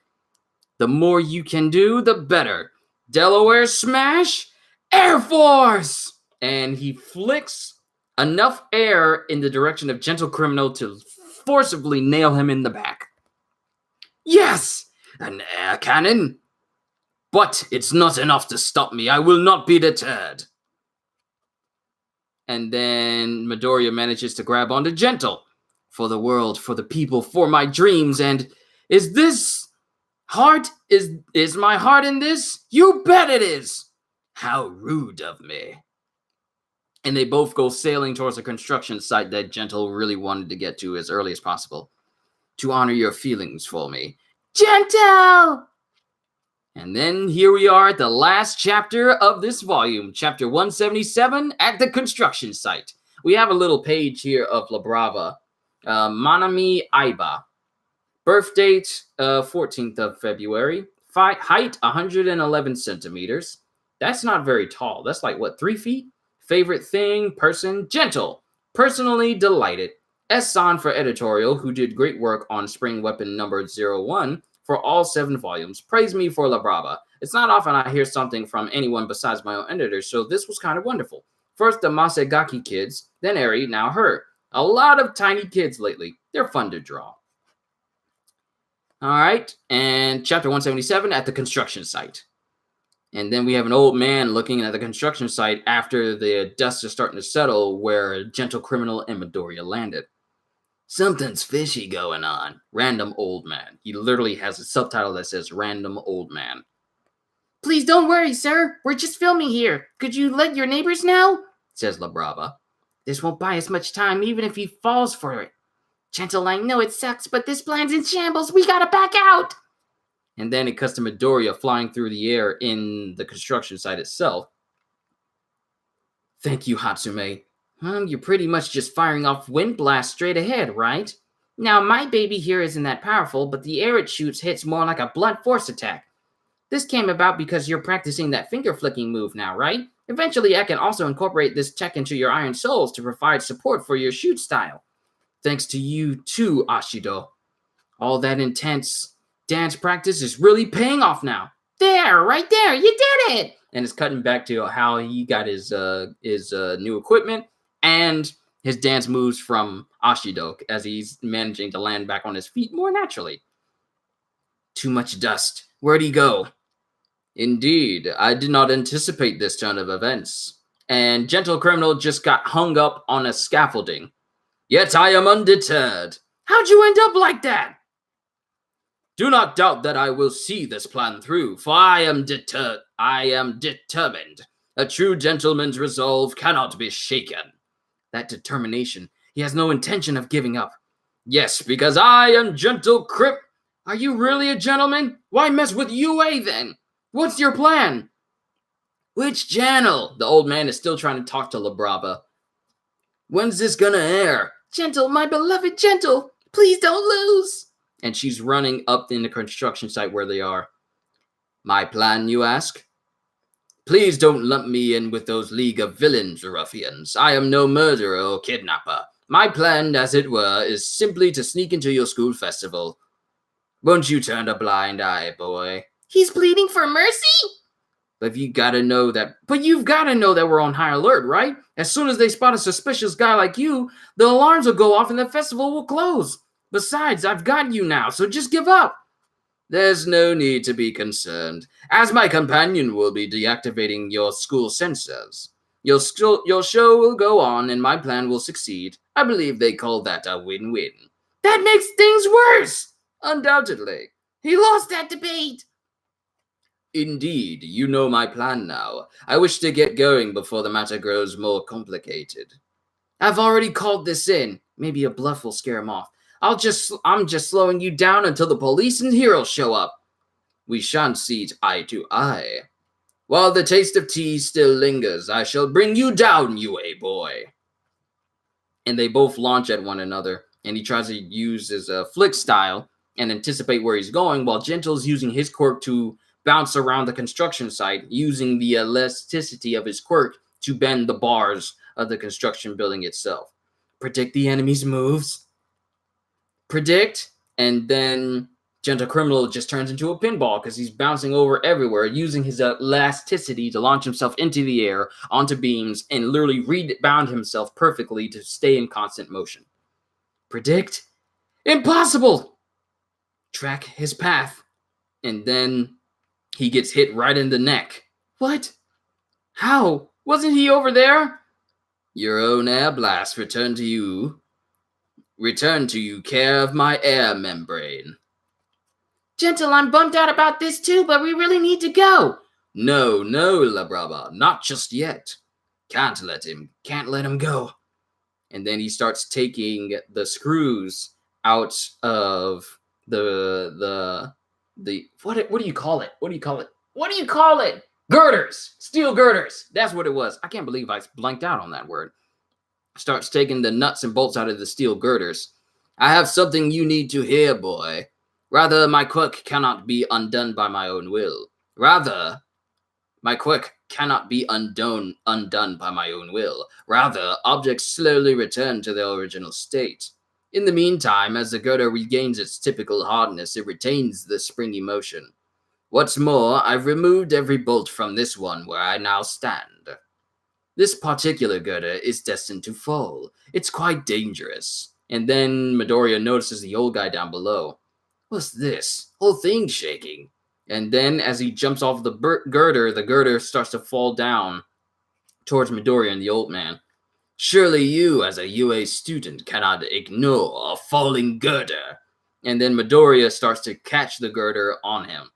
The more you can do, the better. Delaware Smash, Air Force! And he flicks enough air in the direction of Gentle Criminal to forcibly nail him in the back. Yes! An air cannon! But it's not enough to stop me. I will not be deterred. And then Midoriya manages to grab onto Gentle. For the world, for the people, for my dreams. And is this heart? Is my heart in this? You bet it is! How rude of me. And they both go sailing towards a construction site that Gentle really wanted to get to as early as possible. To honor your feelings for me. Gentle! And then here we are at the last chapter of this volume, chapter 177, at the construction site. We have a little page here of La Brava. Manami Aiba. Birth date, 14th of February. Height, 111 centimeters. That's not very tall. That's like, 3 feet? Favorite thing, person, Gentle. Personally delighted. S-san for editorial, who did great work on Spring Weapon number 01 for all 7 volumes. Praise me for La Brava. It's not often I hear something from anyone besides my own editor, so this was kind of wonderful. First the Masegaki kids, then Eri, now her. A lot of tiny kids lately. They're fun to draw. All right, and chapter 177 at the construction site. And then we have an old man looking at the construction site after the dust is starting to settle where Gentle Criminal and Midoriya landed. Something's fishy going on. Random old man. He literally has a subtitle that says Random Old Man. Please don't worry, sir. We're just filming here. Could you let your neighbors know? Says La Brava. This won't buy us much time even if he falls for it. Gentle, I know it sucks, but this plan's in shambles. We gotta back out. And then it cuts to Midoriya flying through the air in the construction site itself. Thank you, Hatsume. You're pretty much just firing off wind blasts straight ahead, right? Now, my baby here isn't that powerful, but the air it shoots hits more like a blunt force attack. This came about because you're practicing that finger flicking move now, right? Eventually, I can also incorporate this tech into your Iron Souls to provide support for your shoot style. Thanks to you too, Ashido. All that intense dance practice is really paying off now. There, right there, you did it! And it's cutting back to how he got his new equipment and his dance moves from Ashido as he's managing to land back on his feet more naturally. Too much dust. Where'd he go? Indeed, I did not anticipate this turn of events. And Gentle Criminal just got hung up on a scaffolding. Yet I am undeterred. How'd you end up like that? Do not doubt that I will see this plan through, for I am determined. A true gentleman's resolve cannot be shaken. That determination. He has no intention of giving up. Yes, because I am Gentle Crip. Are you really a gentleman? Why mess with UA then? What's your plan? Which channel? The old man is still trying to talk to La Brava. When's this gonna air? Gentle, my beloved Gentle, please don't lose. And she's running up in the construction site where they are. My plan, you ask? Please don't lump me in with those League of Villains ruffians. I am no murderer or kidnapper. My plan, as it were, is simply to sneak into your school festival. Won't you turn a blind eye, boy? He's pleading for mercy? But you've got to know that we're on high alert, right? As soon as they spot a suspicious guy like you, the alarms will go off and the festival will close. Besides, I've got you now, so just give up. There's no need to be concerned, as my companion will be deactivating your school sensors. Your show will go on and my plan will succeed. I believe they call that a win-win. That makes things worse. Undoubtedly. He lost that debate. Indeed, you know my plan now. I wish to get going before the matter grows more complicated. I've already called this in. Maybe a bluff will scare him off. I'm just slowing you down until the police and heroes show up. We shan't see eye to eye. While the taste of tea still lingers, I shall bring you down, UA boy. And they both launch at one another, and he tries to use his flick style and anticipate where he's going, while Gentle's using his quirk to bounce around the construction site, using the elasticity of his quirk to bend the bars of the construction building itself. Predict the enemy's moves. Predict, and then Gentle Criminal just turns into a pinball because he's bouncing over everywhere, using his elasticity to launch himself into the air, onto beams, and literally rebound himself perfectly to stay in constant motion. Predict? Impossible! Track his path, and then he gets hit right in the neck. What? How? Wasn't he over there? Your own air blast returned to you care of my air membrane. Gentle, I'm bummed out about this too, but we really need to go. No, La Brava, not just yet. Can't let him go. And then he starts taking the screws out of the what do you call it? Girders. Steel girders. That's what it was. I can't believe I blanked out on that word. Starts taking the nuts and bolts out of the steel girders. I have something you need to hear, boy. Rather, my quirk cannot be undone by my own will. Rather, objects slowly return to their original state. In the meantime, as the girder regains its typical hardness, it retains the springy motion. What's more, I've removed every bolt from this one where I now stand. This particular girder is destined to fall. It's quite dangerous. And then Midoriya notices the old guy down below. What's this? Whole thing's shaking. And then as he jumps off the girder starts to fall down towards Midoriya and the old man. Surely you, as a UA student, cannot ignore a falling girder. And then Midoriya starts to catch the girder on him.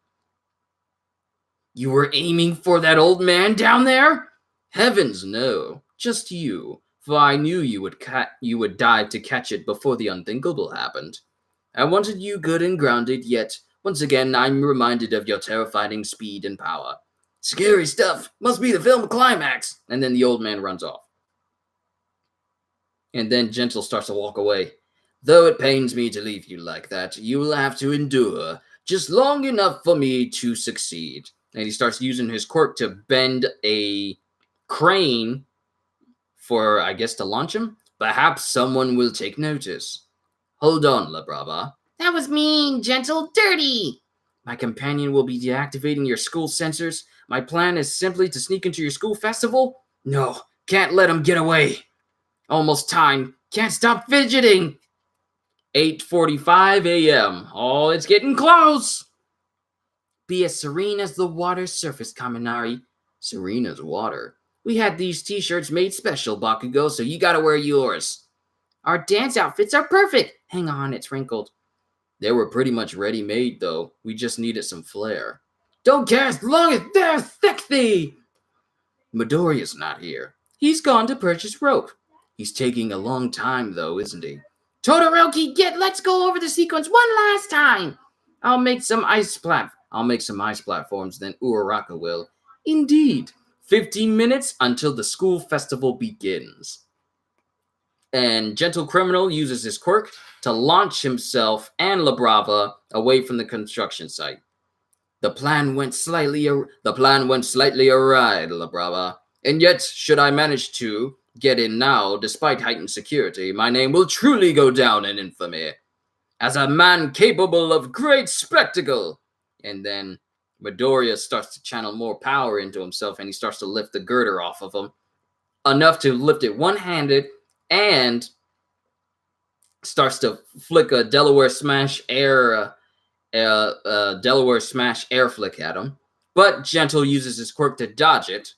You were aiming for that old man down there? Heavens no, just you, for I knew you would dive to catch it before the unthinkable happened. I wanted you good and grounded, yet once again I'm reminded of your terrifying speed and power. Scary stuff, must be the film climax. And then the old man runs off. And then Gentle starts to walk away. Though it pains me to leave you like that, you will have to endure just long enough for me to succeed. And he starts using his quirk to bend a crane for, I guess, to launch him. Perhaps someone will take notice. Hold on, La Brava. That was mean, Gentle, dirty. My companion will be deactivating your school sensors. My plan is simply to sneak into your school festival. No, can't let him get away. Almost time. Can't stop fidgeting. 8:45 a.m. Oh, it's getting close. Be as serene as the water's surface, Kaminari. Serene as water. We had these t-shirts made special, Bakugo, so you gotta wear yours. Our dance outfits are perfect. Hang on, it's wrinkled. They were pretty much ready-made, though. We just needed some flair. Don't care as long as they're sexy. Midoriya's not here. He's gone to purchase rope. He's taking a long time, though, isn't he? Todoroki, let's go over the sequence one last time. I'll make some ice platforms, then Uraraka will. Indeed. 15 minutes until the school festival begins. And Gentle Criminal uses his quirk to launch himself and La Brava away from the construction site. The plan went slightly awry, La Brava. And yet, should I manage to, get in now, despite heightened security, my name will truly go down in infamy as a man capable of great spectacle. And then Midoriya starts to channel more power into himself, and he starts to lift the girder off of him, enough to lift it one-handed, and starts to flick a Delaware Smash air flick at him. But Gentle uses his quirk to dodge it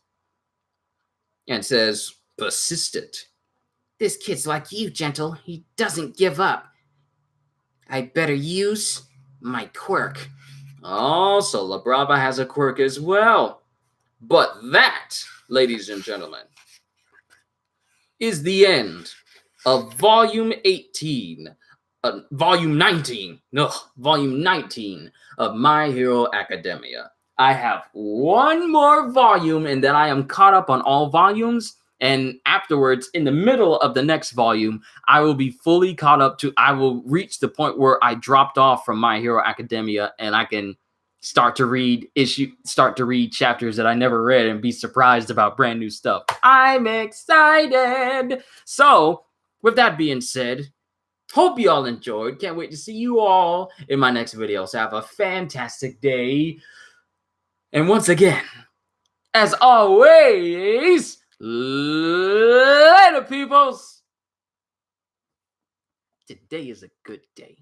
and says, persistent. This kid's like you, Gentle. He doesn't give up. I better use my quirk. Oh, so La Brava has a quirk as well. But that, ladies and gentlemen, is the end of Volume 19 of My Hero Academia. I have one more volume, and then I am caught up on all volumes. And afterwards, in the middle of the next volume, I will be fully caught up I will reach the point where I dropped off from My Hero Academia, and I can start to read chapters that I never read and be surprised about brand new stuff. I'm excited. So, with that being said, hope you all enjoyed. Can't wait to see you all in my next video. So have a fantastic day. And once again, as always, later, peoples. Today is a good day.